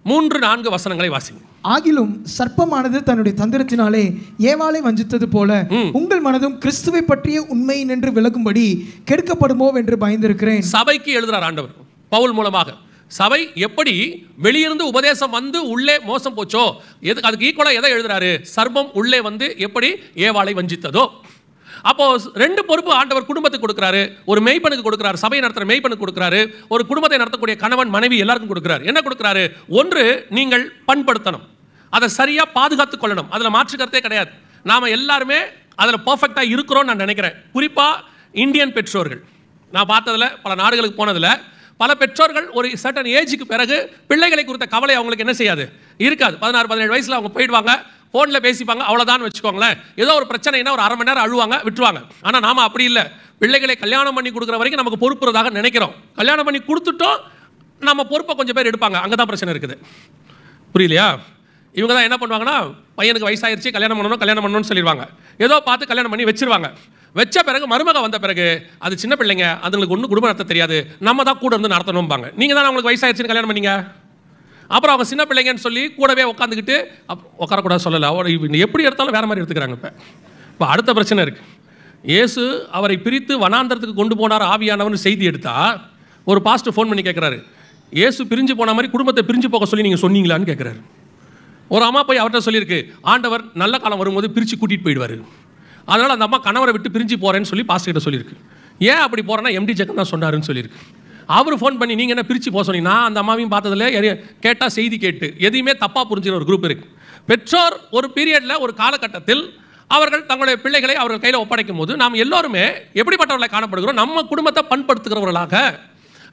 3-4 வசனங்களை வாசிங்க. ஆகிலும் சர்ப்பமானது தன்னுடைய தந்திரத்தினாலே ஏவாளை வஞ்சித்தது போல உங்கள் மனதும் கிறிஸ்துவை பற்றிய உண்மை நின்று விலகும்படி கெடுக்கப்படுமோ என்று பயந்திருக்கிறேன். சபைக்கு எழுதுறார் ஆண்டவர் பவுல் மூலமாக. சபை எப்படி வெளியிருந்து உபதேசம் வந்து உள்ளே மோசம் போச்சோ, அதுக்கு ஈக்குவலா எதை எழுதுறாரு? சர்ப்பம் உள்ளே வந்து எப்படி ஏவாளை வஞ்சித்ததோ அப்போ 2 பொறுப்பு ஆண்டவர் குடும்பத்துக்கு கொடுக்குறாரு. ஒரு மேய்ப்பனுக்கு கொடுக்குறாரு, சபையை நடத்துகிற மேய்ப்பனுக்கு கொடுக்குறாரு. ஒரு குடும்பத்தை நடத்தக்கூடிய கணவன் மனைவி எல்லாருக்கும் கொடுக்குறாரு. என்ன கொடுக்குறாரு? ஒன்று, நீங்கள் பண்படுத்தணும், அதை சரியாக பாதுகாத்து கொள்ளணும். அதில் மாற்று கருத்தே கிடையாது. நாம் எல்லாருமே அதில் பர்ஃபெக்டாக இருக்கிறோன்னு நான் நினைக்கிறேன். குறிப்பாக இந்தியன் பெற்றோர்கள் நான் பார்த்ததில், பல நாடுகளுக்கு போனதில், பல பெற்றோர்கள் ஒரு சர்டன் ஏஜுக்கு பிறகு பிள்ளைகளை குறித்த கவலை அவங்களுக்கு என்ன செய்யாது, இருக்காது. 16-17 வயசில் அவங்க போயிடுவாங்க, ஃபோனில் பேசிப்பாங்க, அவ்வளோதான் வச்சுக்கோங்களேன். ஏதோ ஒரு பிரச்சனைனா ஒரு 1/2 மணி நேரம் அழுவாங்க, விட்டுருவாங்க. ஆனால் நாம் அப்படி இல்லை. பிள்ளைகளை கல்யாணம் பண்ணி கொடுக்குற வரைக்கும் நமக்கு பொறுப்புறதாக நினைக்கிறோம். கல்யாணம் பண்ணி கொடுத்துட்டோம், நம்ம பொறுப்பை கொஞ்சம் பேர் எடுப்பாங்க. அங்கே தான் பிரச்சனை இருக்குது. புரியலையா? இவங்க தான் என்ன பண்ணுவாங்கன்னா, பையனுக்கு வயசாயிருச்சு, கல்யாணம் பண்ணணும்னு சொல்லிடுவாங்க. ஏதோ பார்த்து கல்யாணம் பண்ணி வச்சிருவாங்க. வச்ச பிறகு மருமக வந்த பிறகு அது சின்ன பிள்ளைங்க, அதுங்களுக்கு ஒன்றும் குடும்பம் நடத்த தெரியாது, நம்ம தான் கூட இருந்து நடத்தணும்பாங்க. நீங்கள் தான் அவங்களுக்கு வயசாயிருச்சுன்னு கல்யாணம் பண்ணீங்க. அப்புறம் அவங்க சின்ன பிள்ளைங்கன்னு சொல்லி கூடவே உட்காந்துக்கிட்டு, உட்காரக்கூடாது சொல்லலை, எப்படி எடுத்தாலும் வேறு மாதிரி எடுத்துக்கிறாங்க. இப்போ அடுத்த பிரச்சனை இருக்குது. இயேசு அவரை பிரித்து வனாந்தரத்துக்கு கொண்டு போனார் ஆவியானவர்னு செய்தி எடுத்தா, ஒரு பாஸ்டர் ஃபோன் பண்ணி கேட்குறாரு, இயேசு பிரிஞ்சு போன மாதிரி குடும்பத்தை பிரிஞ்சு போக சொல்லி நீங்கள் சொன்னீங்களான்னு கேட்குறாரு. ஒரு அம்மா போய் அவர்கிட்ட சொல்லியிருக்கு, ஆண்டவர் நல்ல காலம் வரும்போது பிரித்து கூட்டிகிட்டு போயிடுவார், அதனால் அந்த அம்மா கணவரை விட்டு பிரிஞ்சு போகிறேன்னு சொல்லி பாஸ்டர்கிட்ட சொல்லியிருக்கு. ஏன் அப்படி போகிறேன்னா எம்டி ஜெகன் தான் சொன்னாருன்னு சொல்லியிருக்கு. அவர் ஃபோன் பண்ணி நீங்கள் என்ன பிரித்து போக சொன்னீங்க? நான் அந்த அம்மாவையும் பார்த்ததில்ல, கேட்டால் செய்தி கேட்டு எதையுமே தப்பாக புரிஞ்சுற ஒரு குரூப் இருக்குது. பெற்றோர் ஒரு பீரியடில், ஒரு காலகட்டத்தில் அவர்கள் தங்களுடைய பிள்ளைகளை அவர்கள் கையில் ஒப்படைக்கும் போது நாம் எல்லோருமே எப்படிப்பட்டவர்களை காணப்படுகிறோம்? நம்ம குடும்பத்தை பண்படுத்துகிறவர்களாக,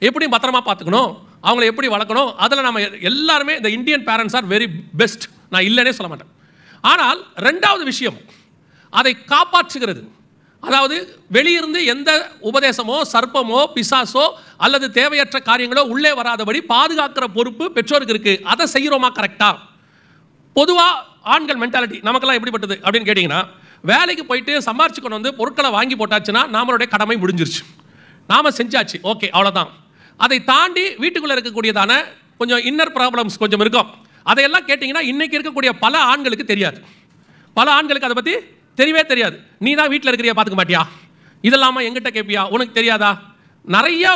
எப்படி பத்திரமா பார்த்துக்கணும், அவங்களை எப்படி வளர்க்கணும், அதில் நம்ம எல்லாருமே இந்த Indian parents are very best, நான் இல்லைன்னே சொல்ல மாட்டேன். ஆனால் 2வது விஷயம், அதை காப்பாற்றுகிறது. அதாவது வெளியிருந்து எந்த உபதேசமோ சர்ப்பமோ பிசாசோ அல்லது தேவையற்ற காரியங்களோ உள்ளே வராதபடி பாதுகாக்கிற பொறுப்பு பெற்றோருக்கு இருக்குது. அதை செய்கிறோமா கரெக்டாக? பொதுவாக ஆண்கள் மென்டாலிட்டி நமக்கெல்லாம் எப்படிப்பட்டது அப்படின்னு கேட்டிங்கன்னா, வேலைக்கு போயிட்டு சம்பாரிச்சு கொண்டு வந்து பொருட்களை வாங்கி போட்டாச்சுன்னா நம்மளுடைய கடமை முடிஞ்சிருச்சு, நாம் செஞ்சாச்சு, ஓகே, அவ்வளோதான். அதை தாண்டி வீட்டுக்குள்ளே இருக்கக்கூடியதான கொஞ்சம் இன்னர் ப்ராப்ளம்ஸ் கொஞ்சம் இருக்கும். அதையெல்லாம் கேட்டிங்கன்னா இன்றைக்கி இருக்கக்கூடிய பல ஆண்களுக்கு தெரியாது. பல ஆண்களுக்கு அதை பற்றி தெரியவே தெரியாது. நீ தான் வீட்டில் இருக்கிறியா, பார்த்துக்க மாட்டியா, இதெல்லாமா எங்கிட்ட கேட்பியா, உனக்கு தெரியாதா? நிறையா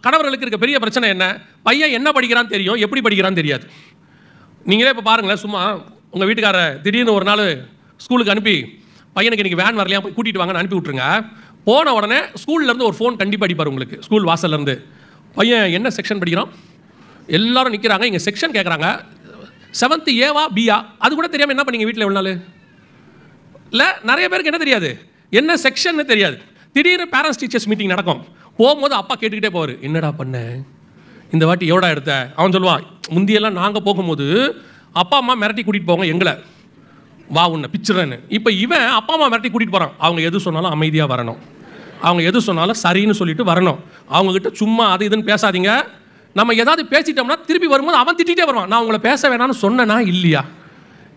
கணவர்களுக்கு இருக்க பெரிய பிரச்சனை என்ன, பையன் என்ன படிக்கிறான்னு தெரியும், எப்படி படிக்கிறான்னு தெரியாது. நீங்களே இப்போ பாருங்களேன், சும்மா உங்கள் வீட்டுக்கார திடீர்னு ஒரு நாள் ஸ்கூலுக்கு அனுப்பி, பையனுக்கு இன்றைக்கி வேன் வரலையா, போய் கூட்டிகிட்டு வாங்கன்னு அனுப்பி விட்ருங்க. போன உடனே ஸ்கூல்லேருந்து ஒரு ஃபோன் கண்டிப்பாக அடிப்பார் உங்களுக்கு, ஸ்கூல் வாசல்லேருந்து. பையன் என்ன செக்ஷன் படிக்கிறான், எல்லோரும் நிற்கிறாங்க, இங்கே செக்ஷன் கேட்குறாங்க. 7th ஏவா பியா, அது கூட தெரியாமல் என்ன பண்ணீங்க வீட்டில் எவ்வளோ நாள்? இல்லை, நிறைய பேருக்கு என்ன தெரியாது, என்ன செக்ஷன்னு தெரியாது. திடீர்னு பேரண்ட்ஸ் டீச்சர்ஸ் மீட்டிங் நடக்கும். போகும்போது அப்பா கேட்டுக்கிட்டே போவார், என்னடா பண்ண இந்த வாட்டி, எவ்வளோ எடுத்த? அவன் சொல்லுவான், முந்தியெல்லாம் நாங்கள் போகும்போது அப்பா அம்மா மிரட்டி கூட்டிகிட்டு போவாங்க எங்களை, வா உன்னை பிச்சுறேன்னு. இப்போ இவன் அப்பா அம்மா மிரட்டி கூட்டிகிட்டு போகிறான். அவங்க எது சொன்னாலும் அமைதியாக வரணும், அவங்க எது சொன்னாலும் சரின்னு சொல்லிட்டு வரணும். அவங்கக்கிட்ட சும்மா அது இதுன்னு பேசாதீங்க. நம்ம ஏதாவது பேசிட்டோம்னா திருப்பி வரும்போது அவன் திட்டிகிட்டே வருவான், நான் உங்களை பேச வேணான்னு சொன்னேனா இல்லையா?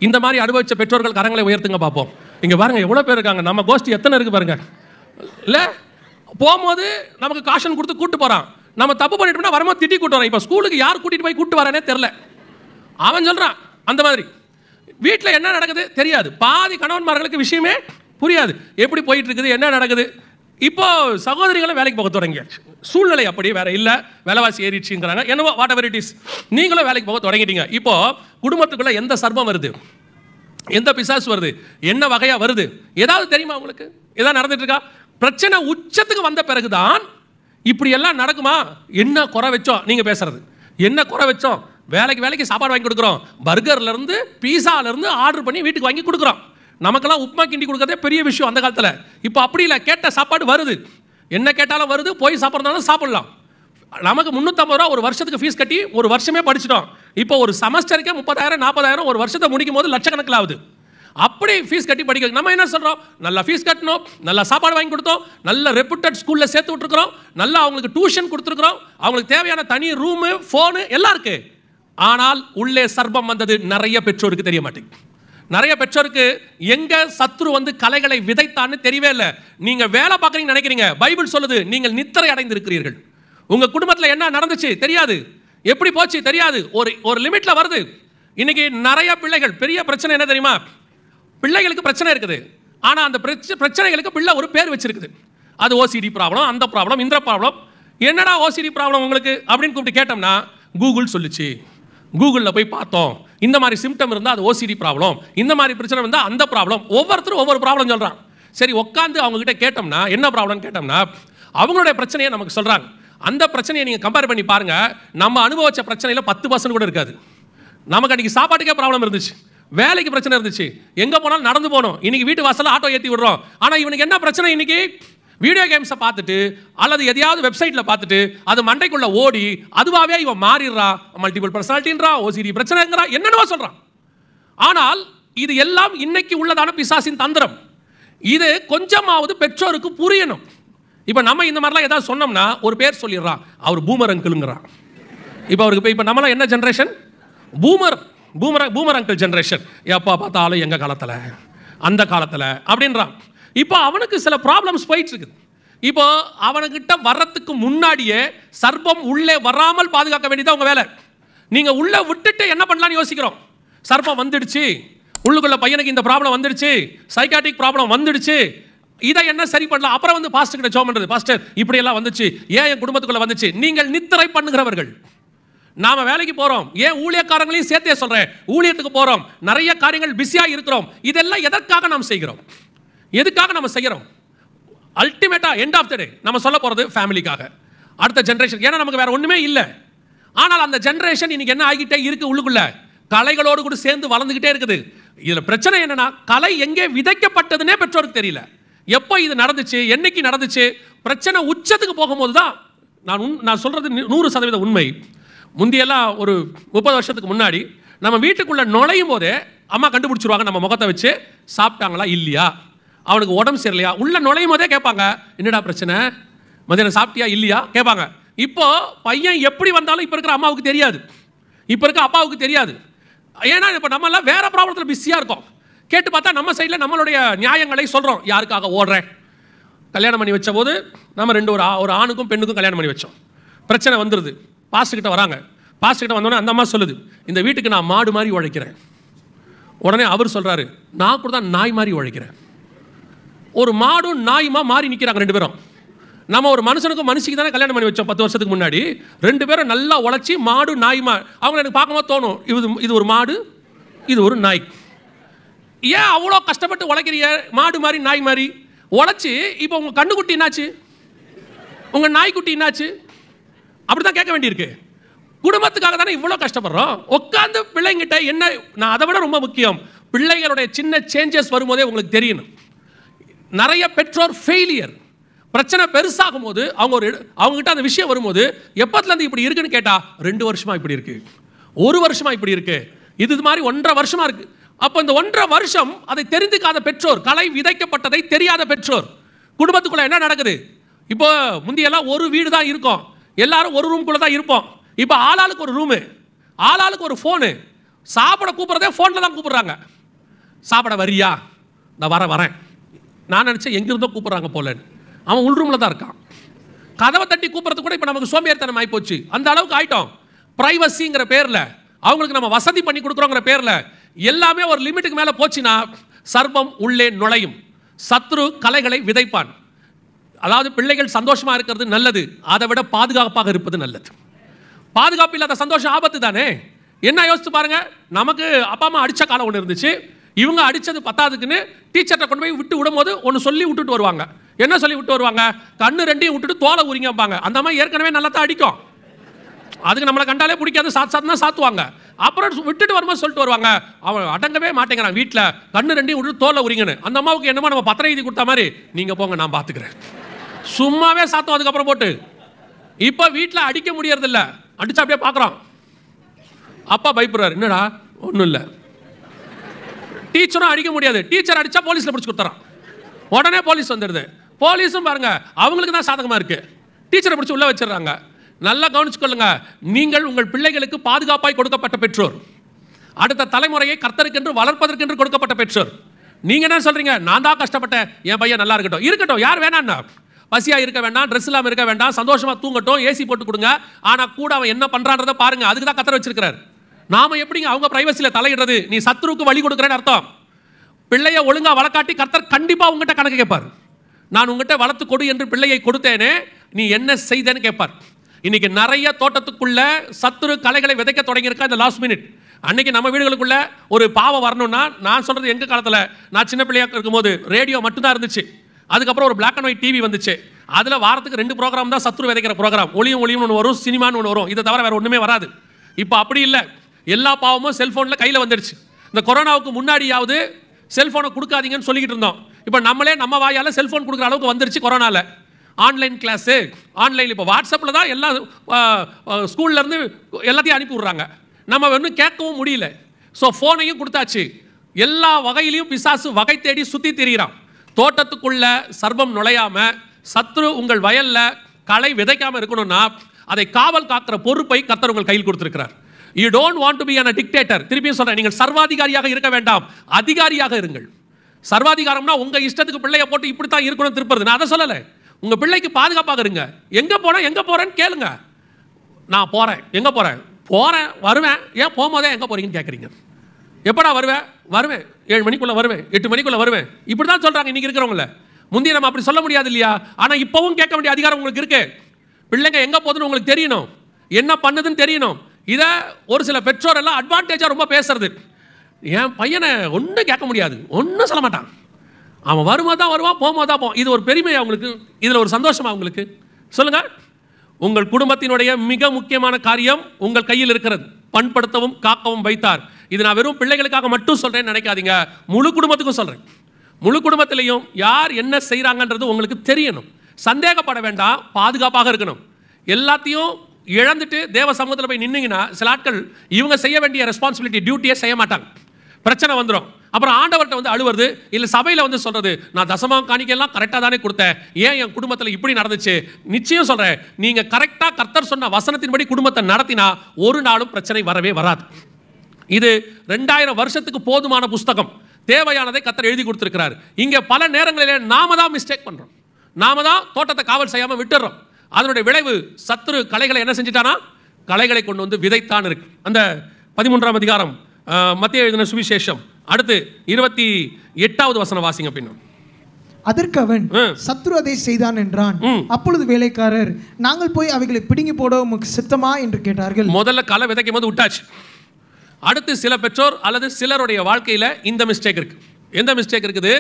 இந்த மாதிரி அனுபவித்த பெற்றோர்கள் கரங்களை உயர்த்துங்க பார்ப்போம். இங்கே பாருங்கள் எவ்வளோ பேர் இருக்காங்க, நம்ம கோஷ்டி எத்தனை இருக்குது பாருங்கள். இல்லை, போகும்போது நமக்கு காஷன் கொடுத்து கூப்பிட்டு போகிறான், நம்ம தப்பு பண்ணிட்டோம்னா வரும்போது திட்டி கூட்டு வரோம். இப்போ ஸ்கூலுக்கு யார் கூட்டிகிட்டு போய் கூப்பிட்டு வரேனே தெரில, அவன் சொல்கிறான். அந்த மாதிரி வீட்டில் என்ன நடக்குது தெரியாது. பாதி கணவன்மார்களுக்கு விஷயமே புரியாது, எப்படி போயிட்டு இருக்குது, என்ன நடக்குது. இப்போ சகோதரிகளும் வேலைக்கு போக தொடங்கியாச்சு, சூழ்நிலை அப்படி வேற இல்லை, விலைவாசி ஏறிடுச்சுங்கிறாங்க, என்னவோ வாட் எவர் இட் இஸ், நீங்களும் வேலைக்கு போக தொடங்கிட்டீங்க. இப்போ குடும்பத்துக்குள்ள எந்த சர்ப்பம் வருது, எந்த பிசாசு வருது, என்ன வகையாக வருது, ஏதாவது தெரியுமா உங்களுக்கு? ஏதாவது நடந்துட்டு இருக்கா? பிரச்சனை உச்சத்துக்கு வந்த பிறகுதான் இப்படி எல்லாம் நடக்குமா? என்ன குறை வச்சோம், நீங்கள் பேசுறது என்ன குறை வச்சோம்? வேலைக்கு சாப்பாடு வாங்கி கொடுக்குறோம், பர்கர்லேருந்து பீஸாலேருந்து ஆர்டர் பண்ணி வீட்டுக்கு வாங்கி கொடுக்குறோம். நமக்கெல்லாம் உப்புமா கிண்டி கொடுக்கறதே பெரிய விஷயம் அந்த காலத்தில். இப்போ அப்படி இல்லை, கேட்ட சாப்பாடு வருது, என்ன கேட்டாலும் வருது, போய் சாப்பிட்றதாலும் சாப்பிட்லாம். நமக்கு 350 ரூபா ஒரு வருஷத்துக்கு ஃபீஸ் கட்டி ஒரு வருஷமே படிச்சிட்டோம். இப்போ ஒரு செமஸ்டருக்கே 30,000 40,000 ஒரு வருஷத்தை முடிக்கும் போது லட்சக்கணக்கில் ஆகுது. அப்படி ஃபீஸ் கட்டி படிக்க நம்ம என்ன சொல்கிறோம்? நல்லா ஃபீஸ் கட்டணும், நல்லா சாப்பாடு வாங்கி கொடுத்தோம், நல்ல ரெப்யூட்டட் ஸ்கூலில் சேர்த்து விட்டுருக்குறோம், நல்லா அவங்களுக்கு டியூஷன் கொடுத்துருக்குறோம், அவங்களுக்கு தேவையான தனி ரூமு ஃபோனு எல்லாம் இருக்குது. ஆனால் உள்ளே சர்ப்பம் வந்தது நிறைய பெற்றோருக்கு தெரிய மாட்டேங்குது. நிறைய பெற்றோருக்கு எங்க சத்துரு வந்து கலைகளை விதைத்தான்னு தெரியவே இல்லை. நீங்கள் வேலை பார்க்குறீங்கன்னு நினைக்கிறீங்க, பைபிள் சொல்லுது நீங்கள் நித்திரை அடைந்து இருக்கிறீர்கள். உங்கள் குடும்பத்தில் என்ன நடந்துச்சு தெரியாது, எப்படி போச்சு தெரியாது, ஒரு லிமிட்டில் வருது. இன்னைக்கு நிறைய பிள்ளைகள், பெரிய பிரச்சனை என்ன தெரியுமா? பிள்ளைகளுக்கு பிரச்சனை இருக்குது, ஆனால் அந்த பிரச்சனைகளுக்கு பிள்ளை ஒரு பேர் வச்சிருக்குது. அது ஓசிடி ப்ராப்ளம், அந்த ப்ராப்ளம், இந்த ப்ராப்ளம். என்னடா ஓசிடி ப்ராப்ளம் உங்களுக்கு அப்படின்னு கூப்பிட்டு கேட்டோம்னா, கூகுள் சொல்லுச்சு, கூகுளில் போய் பார்த்தோம், இந்த மாதிரி சிம்டம் இருந்தால் அது ஓசிடி ப்ராப்ளம், இந்த மாதிரி பிரச்சனை வந்தால் அந்த ப்ராப்ளம். ஒவ்வொருத்தரும் ஒவ்வொரு ப்ராப்ளம் சொல்கிறான். சரி உட்காந்து அவங்ககிட்ட கேட்டோம்னா என்ன ப்ராப்ளம்னு கேட்டோம்னா அவங்களுடைய பிரச்சனையை நமக்கு சொல்கிறாங்க. அந்த பிரச்சனையை நீங்கள் கம்பேர் பண்ணி பாருங்கள், நம்ம அனுபவிச்ச பிரச்சனையில் 10% கூட இருக்காது. நமக்கு அன்றைக்கி சாப்பாட்டுக்கே ப்ராப்ளம் இருந்துச்சு, வேலைக்கு பிரச்சனை இருந்துச்சு, எங்கே போனாலும் நடந்து போனோம், இன்றைக்கி வீட்டு வாசலில் ஆட்டோ ஏற்றி விடுறோம். ஆனால் இவனுக்கு என்ன பிரச்சனை, இன்றைக்கி வீடியோ கேம்ஸை பார்த்துட்டு அல்லது எதையாவது வெப்சைட்டில் பார்த்துட்டு அது மண்டைக்குள்ளே ஓடி அதுவாகவே இவன் மாறிடுறான், மல்டிபிள் பர்சனாலிட்டின்றான், OCD பிரச்சனைங்கிறான், என்னென்னவோ சொல்கிறான். ஆனால் இது எல்லாம் இன்னைக்கு உள்ளதான பிசாசின் தந்திரம். இது கொஞ்சமாவது பெற்றோருக்கு புரியணும். இப்போ நம்ம இந்த மாதிரிலாம் ஏதாவது சொன்னோம்னா ஒரு பேர் சொல்லிடுறான், அவர் பூமர் அங்கிளுங்கிறான். இப்போ அவருக்கு இப்போ நம்மளாம் என்ன ஜென்ரேஷன், பூமர் அங்கிள் ஜென்ரேஷன். எப்போ பார்த்தாலும் எங்கள் காலத்தில் அந்த காலத்தில் அப்படின்றான். இப்போ அவனுக்கு சில ப்ராப்ளம்ஸ் போயிட்டு இருக்குது. இப்போ அவனுக்கிட்ட வர்றதுக்கு முன்னாடியே சர்ப்பம் உள்ளே வராமல் பாதுகாக்க வேண்டியது அவங்க வேலை. நீங்கள் உள்ளே விட்டுட்டு என்ன பண்ணலான்னு யோசிக்கிறோம். சர்ப்பம் வந்துடுச்சு, உள்ளுக்குள்ள பையனுக்கு இந்த ப்ராப்ளம் வந்துடுச்சு, சைக்காட்டிக் ப்ராப்ளம் வந்துடுச்சு, இதை என்ன சரி பண்ணலாம். அப்புறம் வந்து பாஸ்டர் கிட்ட ஜெபம் பண்றது, பாஸ்டர் இப்படி எல்லாம் வந்துச்சு, ஏன் என் குடும்பத்துக்குள்ள வந்துச்சு. நீங்கள் நித்திரை பண்ணுகிறவர்கள். நாம வேலைக்கு போறோம், ஏன் ஊழியக்காரங்களையும் சேர்த்தே சொல்றேன், ஊழியத்துக்கு போறோம், நிறைய காரியங்கள் பிஸியா இருக்கிறோம். இதெல்லாம் எதற்காக நாம் செய்கிறோம், எதுக்காக நம்ம செய்கிறோம்? அல்டிமேட்டா எண்ட் ஆஃப் த டே நம்ம சொல்ல போறது ஃபேமிலிக்காக, அடுத்த ஜெனரேஷன். ஏன்னா நமக்கு வேற ஒண்ணுமே இல்லை. ஆனால் அந்த ஜெனரேஷன் இன்னைக்கு என்ன ஆகிட்டே இருக்கு, உள்ளுக்குள்ள கலைகளோடு கூட சேர்ந்து வளர்ந்துகிட்டே இருக்குது. இதுல பிரச்சனை என்னன்னா, கலை எங்கே விதைக்கப்பட்டதுன்னே பெற்றோருக்கு தெரியல. எப்போ இது நடந்துச்சு, என்னைக்கு நடந்துச்சு, பிரச்சனை உச்சத்துக்கு போகும்போது தான் நான் சொல்றது 100% உண்மை. முந்தியெல்லாம் ஒரு 30 வருஷத்துக்கு முன்னாடி நம்ம வீட்டுக்குள்ள நுழையும் போதே அம்மா கண்டுபிடிச்சிருவாங்க நம்ம முகத்தை வச்சு, சாப்பிட்டாங்களா இல்லையா, அவனுக்கு உடம்பு சரியில்லையா. உள்ள நுழையும் போதே கேட்பாங்க, என்னடா பிரச்சனை, மதியானம் சாப்பிட்டியா இல்லையா கேட்பாங்க. இப்போ பையன் எப்படி வந்தாலும் இப்போ இருக்கிற அம்மாவுக்கு தெரியாது, இப்போ இருக்க அப்பாவுக்கு தெரியாது. ஏன்னா இப்போ நம்மளாம் வேற ப்ராப்ளத்தில் பிஸியாக இருக்கோம். கேட்டு பார்த்தா நம்ம சைடில் நம்மளுடைய நியாயங்களை சொல்கிறோம். யாருக்காக ஓடுறேன், கல்யாணம் பண்ணி வச்ச போது நம்ம ஒரு ஆணுக்கும் பெண்ணுக்கும் கல்யாணம் பண்ணி வச்சோம், பிரச்சனை வந்துடுது. பாஸ்டர்கிட்ட வராங்க, பாஸ்டர்கிட்ட வந்தோடனே அந்த அம்மா சொல்லுது, இந்த வீட்டுக்கு நான் மாடு மாதிரி உழைக்கிறேன். உடனே அவர் சொல்கிறாரு, நான் கூட தான் நாய் மாதிரி உழைக்கிறேன். ஒரு மாடும் நாயுமா மாறி நிற்கிறாங்க ரெண்டு பேரும். நம்ம ஒரு மனுஷனுக்கும் மனுஷிக்கு தானே கல்யாணம் பண்ணி வச்சோம் 10 வருஷத்துக்கு முன்னாடி. ரெண்டு பேரும் நல்லா உழைச்சி மாடு நாய்மா, அவங்க எனக்கு பார்க்கும்போது தோணும், இது ஒரு மாடு, இது ஒரு நாய். ஏன் அவ்வளோ கஷ்டப்பட்டு உழைக்கிறீங்க, மாடு மாதிரி நாய் மாதிரி உழைச்சி, இப்போ உங்கள் கண்ணுக்குட்டி என்னாச்சு, உங்கள் நாய்க்குட்டி என்னாச்சு, அப்படி தான் கேட்க வேண்டியிருக்கு. குடும்பத்துக்காக தானே இவ்வளோ கஷ்டப்படுறோம். உட்காந்து பிள்ளைங்கிட்ட என்ன, நான் அதை விட ரொம்ப முக்கியம், பிள்ளைகளுடைய சின்ன சேஞ்சஸ் வரும்போதே உங்களுக்கு தெரியணும். நிறைய பெற்றோர் ஃபெயிலியர், பிரச்சனை பெருசாகும் போது அவங்ககிட்ட அந்த விஷயம் வரும்போது, எப்பத்துலேருந்து இப்படி இருக்குன்னு கேட்டால் 2 வருஷமாக இப்படி இருக்கு, 1 வருஷமாக இப்படி இருக்கு, இது மாதிரி 1.5 வருஷமாக இருக்கு. அப்போ இந்த 1.5 வருஷம் அதை தெரிந்துக்காத பெற்றோர், கலை விதைக்கப்பட்டதை தெரியாத பெற்றோர், குடும்பத்துக்குள்ள என்ன நடக்குது. இப்போ முந்தியெல்லாம் ஒரு வீடு தான் இருக்கும், எல்லாரும் ஒரு ரூம்குள்ளே தான் இருப்போம். இப்போ ஆளாளுக்கு ஒரு ரூமு, ஆளாளுக்கு ஒரு ஃபோனு, சாப்பிட கூப்பிட்றதே ஃபோனில் தான் கூப்பிட்றாங்க. சாப்பிட வரியா, நான் வரேன். நான் நினச்சேன் எங்கிருந்தோ கூப்பிட்றாங்க போலன்னு, அவன் உள் ரூமில் தான் இருக்கான். கதவை தட்டி கூப்பிட்றது கூட இப்போ நமக்கு சோம்பேறித்தனம் ஆகி போச்சு, அந்த அளவுக்கு ஆயிட்டோம். ப்ரைவசிங்கிற பேரில், அவங்களுக்கு நம்ம வசதி பண்ணி கொடுக்குறோங்கிற பேரில் எல்லாமே ஒரு லிமிட்டுக்கு மேலே போச்சுன்னா சர்ப்பம் உள்ளே நுழையும், சத்ரு கலைகளை விதைப்பான். அதாவது பிள்ளைகள் சந்தோஷமாக இருக்கிறது நல்லது, அதை விட பாதுகாப்பாக இருப்பது நல்லது. பாதுகாப்பு இல்லாத சந்தோஷம் ஆபத்து தானே. என்ன யோசிச்சு பாருங்க, நமக்கு அப்பா அம்மா அடித்த காலம் ஒன்று இருந்துச்சு, இவங்க அடித்தது பத்தாதுக்குன்னு டீச்சர்கிட்ட கொண்டு போய் விடும்போது ஒன்று சொல்லி விட்டுட்டு வருவாங்க. என்ன சொல்லி விட்டு வருவாங்க, கண்ணு ரெண்டையும் விட்டுட்டு தோலை உரிங்க வைப்பாங்க. அந்த மாதிரி ஏற்கனவே நல்லா தான் அடிக்கும், அதுக்கு நம்மளை கண்டாலே பிடிக்காது, சாத்துனா சாத்துவாங்க. அப்புறம் விட்டுட்டு வரும்போது சொல்லிட்டு வருவாங்க, அவன் அடங்கவே மாட்டேங்கிறான் வீட்டில், கண்ணு ரெண்டையும் விட்டுட்டு தோலை உரிங்கன்னு. அந்த அம்மாவுக்கு என்னமோ நம்ம பத்திரம் எழுதி கொடுத்த மாதிரி, நீங்கள் போங்க நான் பார்த்துக்கிறேன், சும்மாவே சாத்தும். அதுக்கப்புறம் போட்டு இப்போ வீட்டில் அடிக்க முடியறதில்ல, அடிச்சா அப்படியே பார்க்குறோம். அப்பா பயப்படுறாரு, என்னடா ஒன்றும் இல்லை. டீச்சரும் அடிக்க முடியாது, டீச்சர் அடித்தா போலீஸில் பிடிச்சி கொடுத்துறான், உடனே போலீஸ் வந்துடுது. போலீஸும் பாருங்க அவங்களுக்கு தான் சாதகமாக இருக்குது, டீச்சரை பிடிச்சி உள்ளே வச்சிடறாங்க. நல்லா கவனிச்சுக்கொள்ளுங்க, நீங்கள் உங்கள் பிள்ளைகளுக்கு பாதுகாப்பாய் கொடுக்கப்பட்ட பெற்றோர், அடுத்த தலைமுறையை கர்த்தருக்கென்று வளர்ப்பதற்கென்று கொடுக்கப்பட்ட பெற்றோர். நீங்கள் என்ன சொல்கிறீங்க, நான் தான் கஷ்டப்பட்டேன், என் பையன் நல்லா இருக்கட்டும், யார் வேணான்னா, பசியாக இருக்க வேண்டாம், ட்ரெஸ் இல்லாமல் இருக்க வேண்டாம், சந்தோஷமாக தூங்கட்டும், ஏசி போட்டு கொடுங்க. ஆனால் கூட அவன் என்ன பண்ணுறான்றதை பாருங்கள், அதுக்கு தான் கர்த்தர் வச்சிருக்கிறார். நாம எப்படிங்க அவங்க பிரைவசியில் தலையிடுறது, நீ சத்ருக்கு வழி கொடுக்குறேன்னு அர்த்தம். பிள்ளையை ஒழுங்காக வளர்க்காட்டி கர்த்தர் கண்டிப்பாக உங்ககிட்ட கணக்கு கேட்பார். நான் உங்ககிட்ட வளர்த்து கொடு என்று பிள்ளையை கொடுத்தேனே, நீ என்ன செய்தேன்னு கேட்பார். இன்னைக்கு நிறைய தோட்டத்துக்குள்ள சத்துரு கலைகளை விதைக்க தொடங்கியிருக்கா இந்த லாஸ்ட் மினிட். அன்னைக்கு நம்ம வீடுகளுக்குள்ள ஒரு பாவம் வரணும்னா, நான் சொல்றது எங்க காலத்தில் நான் சின்ன பிள்ளையாக இருக்கும்போது ரேடியோ மட்டும்தான் இருந்துச்சு. அதுக்கப்புறம் ஒரு பிளாக் அண்ட் ஒயிட் டிவி வந்துச்சு. அதில் வாரத்துக்கு 2 ப்ரோக்ராம் தான் சத்ரு விதைக்கிற ப்ரோக்ராம். ஒளியும் ஒளியும் வரும், சினிமான்னு ஒன்று வரும். இதை தவிர வேறு ஒன்றுமே வராது. இப்போ அப்படி இல்லை, எல்லா பாவமும் செல்ஃபோனில் கையில் வந்துடுச்சு. இந்த கொரோனாவுக்கு முன்னாடியாவது செல்ஃபோனை கொடுக்காதீங்கன்னு சொல்லிக்கிட்டு இருந்தோம். இப்போ நம்மளே நம்ம வாயால் செல்ஃபோன் கொடுக்குற அளவுக்கு வந்துருச்சு கொரோனாவில். ஆன்லைன் கிளாஸு, ஆன்லைன் இப்போ வாட்ஸ்அப்பில் தான் எல்லாம் ஸ்கூல்லேருந்து எல்லாத்தையும் அனுப்பி விட்றாங்க. நம்ம ஒன்றும் கேட்கவும் முடியல. ஸோ ஃபோனையும் கொடுத்தாச்சு. எல்லா வகையிலையும் பிசாசு வகை தேடி சுற்றி திரிகிறான். தோட்டத்துக்குள்ள சர்ப்பம் நுழையாமல், சத்ரு உங்கள் வயலில் களை விதைக்காமல் இருக்கணும்னா அதை காவல் காக்கிற பொறுப்பை கர்த்தர் உங்கள் கையில் கொடுத்திருக்கிறார். You don't want to be an dictator. திருப்பியும் சொல்கிறேன், நீங்கள் சர்வாதிகாரியாக இருக்க வேண்டாம், அதிகாரியாக இருங்கள். சர்வாதிகாரம்னா உங்கள் இஷ்டத்துக்கு பிள்ளையை போட்டு இப்படி தான் இருக்கணும் திருப்பது. நான் அதை சொல்லலை. உங்கள் பிள்ளைக்கு பாதுகாப்பாக இருங்க. எங்கே போகிறேன் எங்கே போகிறேன்னு கேளுங்க. நான் போகிறேன், எங்கே போகிறேன், வருவேன். ஏன் போகும்போதே எங்கே போகிறீங்கன்னு கேட்குறீங்க. எப்படா வருவேன்? 7 மணிக்குள்ளே வருவேன், 8 மணிக்குள்ளே வருவேன். இப்படி தான் சொல்கிறாங்க இன்றைக்கி இருக்கிறவங்கள. முந்தைய நம்ம அப்படி சொல்ல முடியாது இல்லையா? ஆனால் இப்போவும் கேட்க வேண்டிய அதிகாரம் உங்களுக்கு இருக்கு. பிள்ளைங்க எங்கே போகுதுன்னு உங்களுக்கு தெரியணும், என்ன பண்ணுதுன்னு தெரியணும். இதை ஒரு சில பெற்றோர் எல்லாம் அட்வான்டேஜாக ரொம்ப பேசுறது. என் பையனை ஒன்றும் கேட்க முடியாது, ஒன்றும் சொல்ல மாட்டான், அவன் வரும்போது தான் வருவான், போகும்போது தான் போவான். இது ஒரு பெருமை அவங்களுக்கு, இதில் ஒரு சந்தோஷமா அவங்களுக்கு? சொல்லுங்கள். உங்கள் குடும்பத்தினுடைய மிக முக்கியமான காரியம் உங்கள் கையில் இருக்கிறது. பண்படுத்தவும் காக்கவும் வைத்தார். இது நான் வெறும் பிள்ளைகளுக்காக மட்டும் சொல்கிறேன்னு நினைக்காதீங்க, முழு குடும்பத்துக்கும் சொல்கிறேன். முழு குடும்பத்திலையும் யார் என்ன செய்கிறாங்கன்றது உங்களுக்கு தெரியணும். சந்தேகப்பட வேண்டாம், பாதுகாப்பாக இருக்கணும். எல்லாத்தையும் இழந்துட்டு தேவ சமூகத்தில் போய் நின்னீங்கன்னா சில ஆட்கள் இவங்க செய்ய வேண்டிய ரெஸ்பான்சிபிலிட்டி, டியூட்டியே செய்ய மாட்டாங்க. பிரச்சனை வந்துடும். அப்புறம் ஆண்டவர்கிட்ட வந்து அழுவது, இல்லை சபையில் வந்து சொல்கிறது, நான் தசமம் காணிக்கையெல்லாம் கரெக்டாக தானே கொடுத்தேன், ஏன் என் குடும்பத்தில் இப்படி நடந்துச்சு? நிச்சயம் சொல்கிறேன், நீங்கள் கரெக்டாக கர்த்தர் சொன்ன வசனத்தின்படி குடும்பத்தை நடத்தினா ஒரு நாளும் பிரச்சனை வரவே வராது. இது 2000 வருஷத்துக்கு போதுமான புஸ்தகம். தேவையானதை கர்த்தர் எழுதி கொடுத்துருக்கிறார். இங்கே பல நேரங்களிலே நாம தான் மிஸ்டேக் பண்ணுறோம். நாம தான் தோட்டத்தை காவல் செய்யாமல் விட்டுறோம். அதனுடைய விளைவு சத்துரு களைகளை என்ன செஞ்சிட்டானா, களைகளை கொண்டு வந்து விதைத்தான் இருக்கு. அந்த 13ஆம் அதிகாரம் மத்தேயு எழுதின சுவிசேஷம், அடுத்து 28வது வசனம் வாசிங்க. பின்னும் அதற்கு அவன், சத்ரு அதை செய்தான் என்றான். அப்பொழுது வேலைக்காரர், நாங்கள் போய் அவைகளை பிடுங்கி போட உமக்கு சித்தமா என்று கேட்டார்கள். முதல்ல களை விதைக்கும் போது விட்டாச்சு. அடுத்து சில பெற்றோர் அல்லது சிலருடைய வாழ்க்கையில் இந்த மிஸ்டேக் இருக்கு. எந்த மிஸ்டேக் இருக்குது?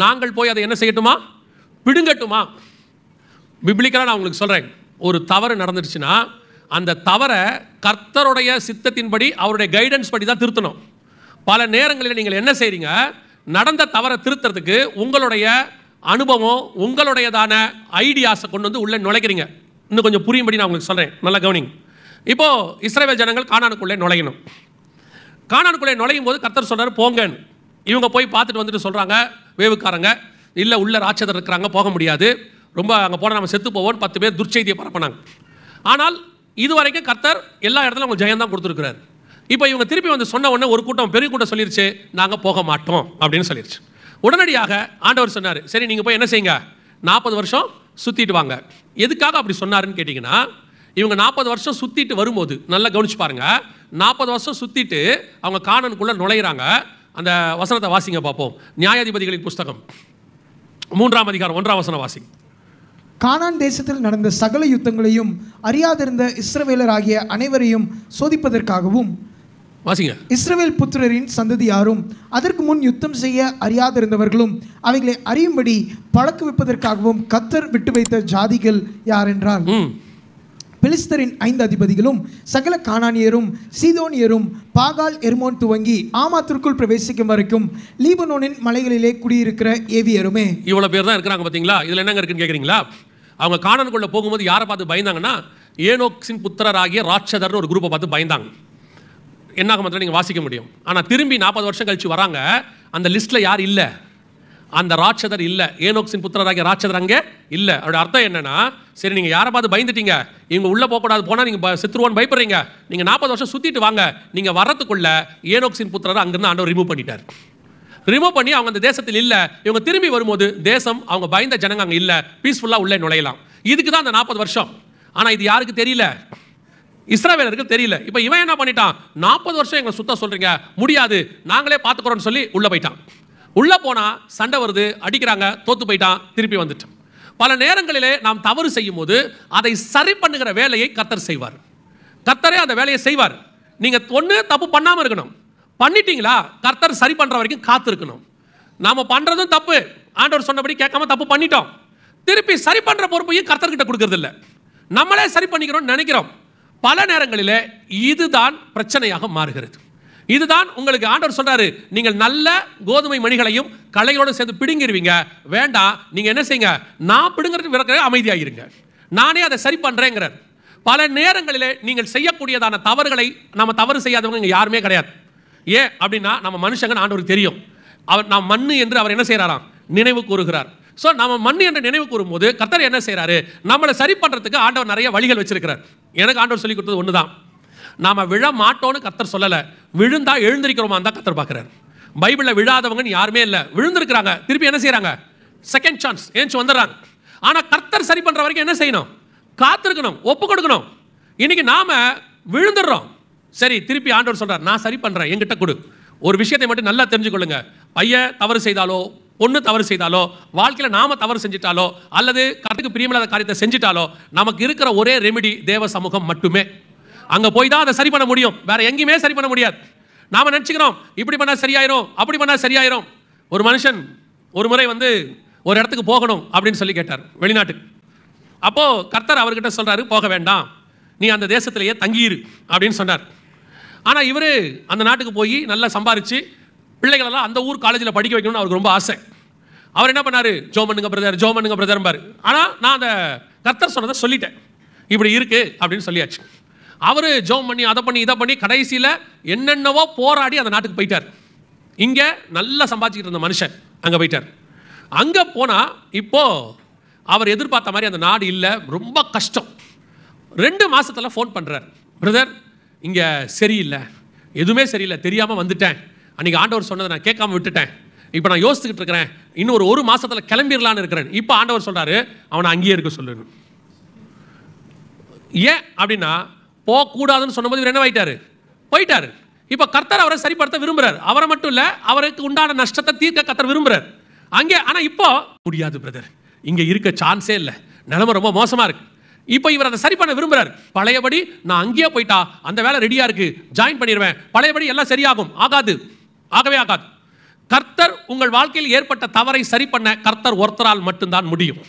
நாங்கள் போய் அதை என்ன செய்யட்டுமா, பிடுங்கட்டுமா. பிப்ளிக்கலாக நான் உங்களுக்கு சொல்கிறேன், ஒரு தவறு நடந்துடுச்சுன்னா அந்த தவறை கர்த்தருடைய சித்தத்தின்படி அவருடைய கைடன்ஸ் படி தான் திருத்தணும். பல நேரங்களில் நீங்கள் என்ன செய்கிறீங்க, நடந்த தவறை திருத்துறதுக்கு உங்களுடைய அனுபவம், உங்களுடையதான ஐடியாஸை கொண்டு வந்து உள்ளே நுழைக்கிறீங்க. இன்னும் கொஞ்சம் புரியும்படி நான் உங்களுக்கு சொல்கிறேன், நல்லா கவனிங்க. இப்போது இஸ்ரவேல் ஜனங்கள் கானானுக்குள்ளே நுழையணும். கானானுக்குள்ளே நுழையும் போது கர்த்தர் சொல்கிறார் போங்கன்னு. இவங்க போய் பார்த்துட்டு வந்துட்டு சொல்கிறாங்க, வேவுக்காரங்க, இல்லை உள்ள ராட்சதர் இருக்கிறாங்க, போக முடியாது, ரொம்ப அங்கே போனால் நம்ம செத்து போவோம்னு 10 பேர் துர்ச்செய்தியை பரப்பினாங்க. ஆனால் இதுவரைக்கும் கர்த்தர் எல்லா இடத்துலையும் அவங்க ஜெயம் தான் கொடுத்துருக்கிறார். இப்போ இவங்க திருப்பி வந்து சொன்ன உடனே ஒரு கூட்டம், பெரிய கூட்டம் சொல்லிருச்சு, நாங்கள் போக மாட்டோம் அப்படின்னு சொல்லிருச்சு. உடனடியாக ஆண்டவர் சொன்னார், சரி நீங்கள் போய் என்ன செய்யுங்க, 40 வருஷம் சுற்றிட்டு வாங்க. எதுக்காக அப்படி சொன்னாருன்னு கேட்டிங்கன்னா, இவங்க 40 வருஷம் சுற்றிட்டு வரும்போது நல்லா கவனிச்சு பாருங்கள், 40 வருஷம் சுற்றிட்டு அவங்க கானானுக்குள்ளே நுழையிறாங்க. அந்த வசனத்தை வாசிங்க பார்ப்போம். நியாயாதிபதிகளின் புஸ்தகம் 3ஆம் அதிகாரம் 1ஆம் வசனம் வாசிங்க. கானான் தேசத்தில் நடந்த சகல யுத்தங்களையும் அறியாதிருந்த இஸ்ரவேலர் ஆகிய அனைவரையும் சோதிப்பதற்காகவும் வாசிங்க. இஸ்ரவேல் புத்திரரின் சந்ததியாரும் அதற்கு முன் யுத்தம் செய்ய அறியாதிருந்தவர்களும் அவைகளை அறியும்படி பழக்குவிப்பதற்காகவும் கர்த்தர் விட்டு வைத்த ஜாதிகள் யார் என்றால், பெலிஸ்தரின் 5 அதிபதிகளும் சகல கானானியரும் சீதோனியரும் பாகால் எர்மோன் துவங்கி ஆமாத்திற்குள் பிரவேசிக்கும் வரைக்கும் லீபனோனின் மலைகளிலே குடியிருக்கிற ஏவியருமே. இவ்வளோ பேர் தான் இருக்கிறாங்க பார்த்தீங்களா? இதில் என்னங்க இருக்குன்னு கேட்குறீங்களா? அவங்க கானானுக்குள்ளே போகும்போது யாரை பார்த்து பயந்தாங்கன்னா, ஏனோக்ஸின் புத்திரராகிய ராட்சதர்னு ஒரு குரூப்பை பார்த்து பயந்தாங்க. என்னாகமத்தில் நீங்கள் வாசிக்க முடியும். ஆனால் திரும்பி 40 வருஷம் கழிச்சு வராங்க, அந்த லிஸ்ட்டில் யார் இல்லை, அந்த ராட்சதர் இல்லை, ஏனோக்ஸின் புத்திரராகிய ராட்சதர் அங்கே இல்லை. அவருடைய அர்த்தம் என்னன்னா, சரி நீங்கள் யாரை பார்த்து பயந்துட்டீங்க, இவங்க உள்ளே போகக்கூடாது, போனால் நீங்கள் செத்துருவான்னு பயப்படுறீங்க, நீங்கள் 40 வருஷம் சுற்றிட்டு வாங்க, நீங்கள் வரத்துக்குள்ள ஏனோக்ஸின் புத்திரரை அங்கேருந்து ஆண்டவர் ரிமூவ் பண்ணிட்டார். ரிமூவ் பண்ணி அவங்க அந்த தேசத்தில் இல்லை. இவங்க திரும்பி வரும்போது தேசம், அவங்க பயந்த ஜனங்க அங்கே இல்லை, பீஸ்ஃபுல்லாக உள்ளே நுழையலாம். இதுக்கு தான் அந்த 40 வருஷம். ஆனால் இது யாருக்கு தெரியல? இஸ்ரவேலருக்கு தெரியல. இப்போ இவன் என்ன பண்ணிட்டான், 40 வருஷம் எங்களை சுத்த சொல்கிறீங்க, முடியாது, நாங்களே பார்த்துக்கிறோன்னு சொல்லி உள்ளே போயிட்டான். உள்ளே போனால் சண்டை வருது, அடிக்கிறாங்க, தோத்து போயிட்டான், திருப்பி வந்துட்டான். பல நேரங்களிலே நாம் தவறு செய்யும் போது அதை சரி பண்ணுகிற வேலையை கர்த்தர் செய்வார். கர்த்தரே அந்த வேலையை செய்வார். நீங்கள் ஒன்று தப்பு பண்ணாமல் இருக்கணும். பண்ணிட்டீங்களா, கர்த்தர் சரி பண்ணுற வரைக்கும் காத்திருக்கணும். நாம் பண்ணுறதும் தப்பு, ஆண்டவர் சொன்னபடி கேட்காம தப்பு பண்ணிட்டோம். திருப்பி சரி பண்ணுற பொறுப்பையும் கர்த்தர்கிட்ட கொடுக்கறது இல்லை, நம்மளே சரி பண்ணிக்கிறோம்னு நினைக்கிறோம். பல நேரங்களில் இதுதான் பிரச்சனையாக மாறுகிறது. இதுதான் உங்களுக்கு ஆண்டவர் சொல்றாரு, நீங்கள் நல்ல கோதுமை மணிகளையும் களைகளோடு சேர்ந்து பிடுங்கிடுவீங்க, வேண்டாம், நீங்கள் என்ன செய்யுங்க, நான் பிடுங்கிறது அமைதியாகிருங்க, நானே அதை சரி பண்ணுறேங்கிறார். பல நேரங்களில் நீங்கள் செய்யக்கூடியதான தவறுகளை நம்ம தவறு செய்யாதவங்க இங்கே யாருமே கிடையாது. ஏன் அப்படின்னா நம்ம மனுஷங்க ஆண்டவருக்கு தெரியும், அவர் நாம் மண்ணு என்று அவர் என்ன செய்கிறாராம், நினைவு கூறுகிறார். ஸோ நம்ம மண் என்று நினைவு கூறும்போது கர்த்தர் என்ன செய்கிறாரு, நம்மளை சரி பண்ணுறதுக்கு ஆண்டவர் நிறைய வழிகள் வச்சிருக்கிறார். எனக்கு ஆண்டவர் சொல்லி கொடுத்தது ஒன்று தான், நாம் விழ மாட்டோன்னு கர்த்தர் சொல்லலை, விழுந்தா எழுந்திருக்கிறோமா தான் கர்த்தர் பார்க்குறாரு. பைபிளில் விழாதவங்கன்னு யாருமே இல்லை, விழுந்திருக்கிறாங்க, திருப்பி என்ன செய்கிறாங்க, செகண்ட் சான்ஸ் ஏஞ்சி வந்துடுறாங்க. ஆனால் கர்த்தர் சரி பண்ணுற வரைக்கும் என்ன செய்யணும், காத்திருக்கணும், ஒப்பு கொடுக்கணும். இன்னைக்கு நாம விழுந்துடுறோம், சரி திருப்பி ஆண்டவர் சொல்கிறார், நான் சரி பண்ணுறேன், என்கிட்ட கொடு. ஒரு விஷயத்தை மட்டும் நல்லா தெரிஞ்சுக்கொள்ளுங்க, பையன் தவறு செய்தாலோ பொண்ணு தவறு செய்தாலோ வாழ்க்கையில் நாம தவறு செஞ்சிட்டாலோ அல்லது கர்த்தருக்கு பிரியமில்லாத காரியத்தை செஞ்சிட்டாலோ நமக்கு இருக்கிற ஒரே ரெமிடி தேவ சமூகம் மட்டுமே. அங்கே போய் தான் அதை சரி பண்ண முடியும், வேற எங்கேயுமே சரி பண்ண முடியாது. நாம நினச்சிக்கிறோம் இப்படி பண்ணால் சரியாயிரும், அப்படி பண்ணால் சரியாயிரும். ஒரு மனுஷன் ஒரு முறை ஒரு இடத்துக்கு போகணும் அப்படின்னு சொல்லி கேட்டார், வெளிநாட்டுக்கு. அப்போது கர்த்தர் அவர்கிட்ட சொல்கிறாரு, போக வேண்டாம், நீ அந்த தேசத்திலேயே தங்கியிரு அப்படின்னு சொன்னார். ஆனால் இவர் அந்த நாட்டுக்கு போய் நல்லா சம்பாரித்து பிள்ளைகளெல்லாம் அந்த ஊர் காலேஜில் படிக்க வைக்கணும்னு அவருக்கு ரொம்ப ஆசை. அவர் என்ன பண்ணார், ஜோ பண்ணுங்க பிரதர், ஜோ பண்ணுங்க பிரதர்பார். ஆனால் நான் அந்த கர்த்தர் சொன்னதை சொல்லிட்டேன், இப்படி இருக்கு அப்படின்னு சொல்லியாச்சு. அவர் ஜோம் பண்ணி அதை பண்ணி இதை பண்ணி கடைசியில் என்னென்னவோ போராடி அந்த நாட்டுக்கு போயிட்டார். இங்கே நல்லா சம்பாதிச்சுக்கிட்டு இருந்த மனுஷன் அங்கே போயிட்டார். அங்கே போனால் இப்போது அவர் எதிர்பார்த்த மாதிரி அந்த நாடு இல்லை, ரொம்ப கஷ்டம். 2 மாதத்தில் ஃபோன் பண்ணுறார், பிரதர் இங்கே சரியில்லை, எதுவுமே சரியில்லை, தெரியாமல் வந்துட்டேன், அன்றைக்கி ஆண்டவர் சொன்னதை நான் கேட்காம விட்டுட்டேன், இப்போ நான் யோசிச்சுக்கிட்டு இருக்கிறேன், இன்னும் ஒரு மாதத்தில் கிளம்பிடலான்னு இருக்கிறேன். இப்போ ஆண்டவர் சொல்கிறாரு, அவனை அங்கேயே இருக்க சொல்லணும். ஏன் அப்படின்னா போகக்கூடாதுன்னு சொன்னபோது இவர் என்ன ஆயிட்டாரு, போயிட்டாரு. இப்போ கர்த்தர் அவரை சரிப்படுத்த விரும்புகிறார். அவரை மட்டும் இல்லை, அவருக்கு உண்டான நஷ்டத்தை தீர்க்க கர்த்தர் விரும்புகிறார் அங்கே. ஆனால் இப்போ முடியாது பிரதர், இங்கே இருக்க சான்ஸே இல்லை, நிலைமை ரொம்ப மோசமாக இருக்குது. இப்போ இவர் அதை சரி பண்ண விரும்புகிறார். பழையபடி நான் அங்கேயே போயிட்டா அந்த வேலை ரெடியாக இருக்குது, ஜாயின் பண்ணிடுவேன், பழையபடி எல்லாம் சரியாகும். ஆகாது, ஆகவே ஆகாது. கர்த்தர் உங்கள் வாழ்க்கையில் ஏற்பட்ட தவறை சரி பண்ண கர்த்தர் ஒருத்தரால் மட்டும்தான் முடியும்.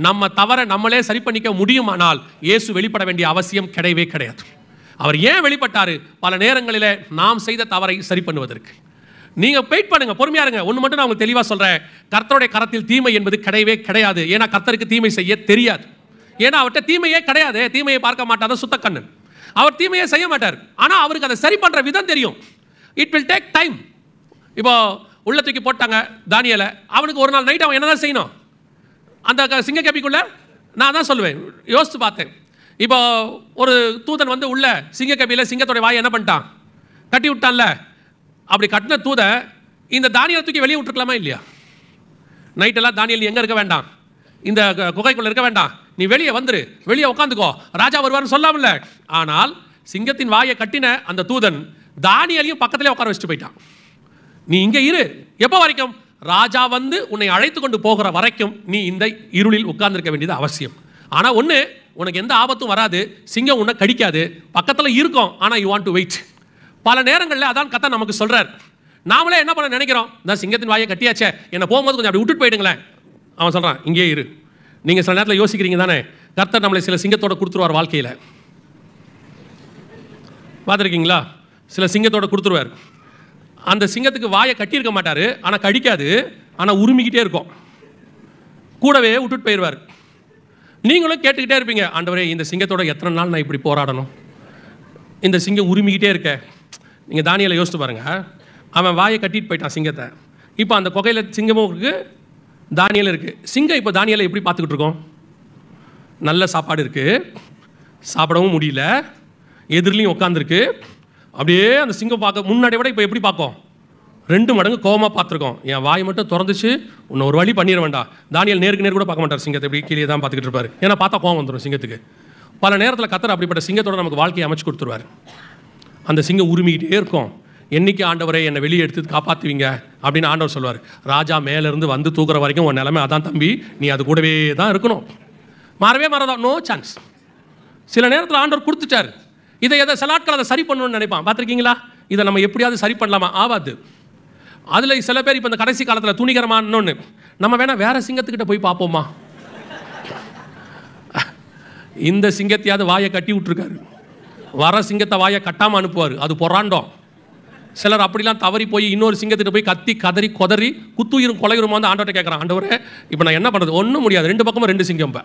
நம்ம தவறை நம்மளே சரி பண்ணிக்க முடியுமானால் இயேசு வெளிப்பட வேண்டிய அவசியம் கிடையவே கிடையாது. அவர் ஏன் வெளிப்பட்டார், பல நேரங்களில் நாம் செய்த தவறை சரி பண்ணுவதற்கு. நீங்கள் வெயிட் பண்ணுங்க, பொறுமையா இருங்க. ஒன்று மட்டும் நான் உங்களுக்கு தெளிவாக சொல்கிறேன், கர்த்தருடைய கரத்தில் தீமை என்பது கிடையவே கிடையாது. ஏன்னா கர்த்தருக்கு தீமை செய்ய தெரியாது, ஏன்னா அவர்கிட்ட தீமையே கிடையாது, தீமையை பார்க்க மாட்டாத சுத்த கண்ணன், அவர் தீமையை செய்ய மாட்டார். ஆனால் அவருக்கு அதை சரி பண்ணுற விதம் தெரியும். It will take time. இப்போ உள்ள தூக்கி போட்டாங்க தானியேலை, அவனுக்கு ஒரு நாள் நைட் அவன் என்ன தான் செய்யணும், அந்த சிங்க கேபிக்குள்ள நான் தான் சொல்லுவேன், யோசித்து பார்த்தேன். இப்போ ஒரு தூதன் உள்ள சிங்க கேபியில் சிங்கத்தோட வாயை என்ன பண்ணிட்டான், கட்டி விட்டான்ல. அப்படி கட்டின தூதை இந்த தானியலை தூக்கி வெளியே விட்டுருக்கலாமா இல்லையா? நைட்டெல்லாம் தானியல் நீ எங்கே இருக்க வேண்டாம், இந்த குகைக்குள்ளே இருக்க வேண்டாம், நீ வெளியே வந்துரு, வெளியே உட்காந்துக்கோ, ராஜா வருவார்னு சொல்லாமல்ல. ஆனால் சிங்கத்தின் வாயை கட்டின அந்த தூதன் தானியலையும் பக்கத்திலே உட்கார வச்சுட்டு போயிட்டான். நீ இங்கே இரு, எப்போ வரைக்கும், ராஜா உன்னை அழைத்து கொண்டு போகிற வரைக்கும் நீ இந்த இருளில் உட்கார்ந்துருக்க வேண்டியது அவசியம். ஆனால் ஒன்று, உனக்கு எந்த ஆபத்தும் வராது, சிங்கம் உன்னை கடிக்காது, பக்கத்தில் இருக்கும், ஆனால் யூ வாண்ட் டு வெயிட். பல நேரங்களில் அதான் கர்த்தர் நமக்கு சொல்கிறார். நாமளே என்ன பண்ண நினைக்கிறோம், நான் சிங்கத்தின் வாயை கட்டியாச்சே, என்னை போகும்போது கொஞ்சம் அப்படி விட்டுட்டு போயிடுங்களேன். அவன் சொல்கிறான் இங்கே இரு. நீங்கள் சில நேரத்தில் யோசிக்கிறீங்க தானே, கர்த்தர் நம்மளை சில சிங்கத்தோட கொடுத்துருவார் வாழ்க்கையில். பார்த்துருக்கீங்களா? சில சிங்கத்தோட கொடுத்துருவார். அந்த சிங்கத்துக்கு வாயை கட்டியிருக்க மாட்டார், ஆனால் கடிக்காது, ஆனால் உரிமிக்கிட்டே இருக்கும், கூடவே விட்டுட்டு போயிடுவார். நீங்களும் கேட்டுக்கிட்டே இருப்பீங்க, ஆண்டவரே இந்த சிங்கத்தோட எத்தனை நாள் நான் இப்படி போராடணும், இந்த சிங்கம் உரிமிக்கிட்டே இருக்க. நீங்கள் தானியேலை யோசித்து பாருங்கள், அவன் வாயை கட்டிட்டு போயிட்டான் சிங்கத்தை. இப்போ அந்த குகையில் சிங்கமும் இருக்குது, தானியேல் இருக்குது. சிங்கம் இப்போ தானியேலை எப்படி பார்த்துக்கிட்டு இருக்கோம், நல்ல சாப்பாடு இருக்குது, சாப்பிடவும் முடியல, எதிரிலையும் உட்காந்துருக்கு. அப்படியே அந்த சிங்கம் பார்க்க முன்னாடி விட இப்போ எப்படி பார்க்கும், 2 மடங்கு கோவமாக பார்த்துருக்கோம். என் வாய் மட்டும் திறந்துச்சு, இன்னும் ஒரு வழி பண்ணிட வேண்டாம். தானியேல் நேருக்கு நேர் கூட பார்க்க மாட்டார் சிங்கத்தை, இப்படி கீழே தான் பார்த்துக்கிட்டு இருப்பார். ஏன்னா பார்த்தா கோவம் வந்துடும் சிங்கத்துக்கு. பல நேரத்தில் கர்த்தர் அப்படிப்பட்ட சிங்கத்தோட நமக்கு வாழ்க்கையை அமைச்சு கொடுத்துருவார். அந்த சிங்கம் உரிமிக்கிட்டே இருக்கும். என்னைக்கு ஆண்டவரை என்னை வெளியே எடுத்து காப்பாற்றுவீங்க அப்படின்னு ஆண்டவர் சொல்லுவார். ராஜா மேலேருந்து தூக்குற வரைக்கும் உன் நிலைமை அதான் தம்பி, நீ அது கூடவே தான் இருக்கணும், மாறவே மாறதான், நோ சான்ஸ். சில நேரத்தில் ஆண்டவர் கொடுத்துட்டார். இதை சில ஆட்கள் அதை சரி பண்ணணும்னு நினைப்பான். பார்த்துருக்கீங்களா? இதை நம்ம எப்படியாவது சரி பண்ணலாமா? ஆகாது. அதில் சில பேர் இப்போ இந்த கடைசி காலத்தில் துணிகரமானோன்னு நம்ம வேற சிங்கத்துக்கிட்ட போய் பார்ப்போமா? இந்த சிங்கத்தையாவது வாயை கட்டி விட்டுருக்காரு, வர சிங்கத்தை வாயை கட்டாமல் அனுப்புவார். அது பொறாண்டோம். சிலர் அப்படிலாம் தவறி போய் இன்னொரு சிங்கத்திட்ட போய் கத்தி கதறி கொதறி குத்துயிரும் கொலையுருமா வந்து ஆண்டவர்கிட்ட கேட்குறான், ஆண்டவரே இப்போ நான் என்ன பண்ணுறது? ஒன்றும் முடியாது, 2 பக்கமும் 2 சிங்கம். இப்போ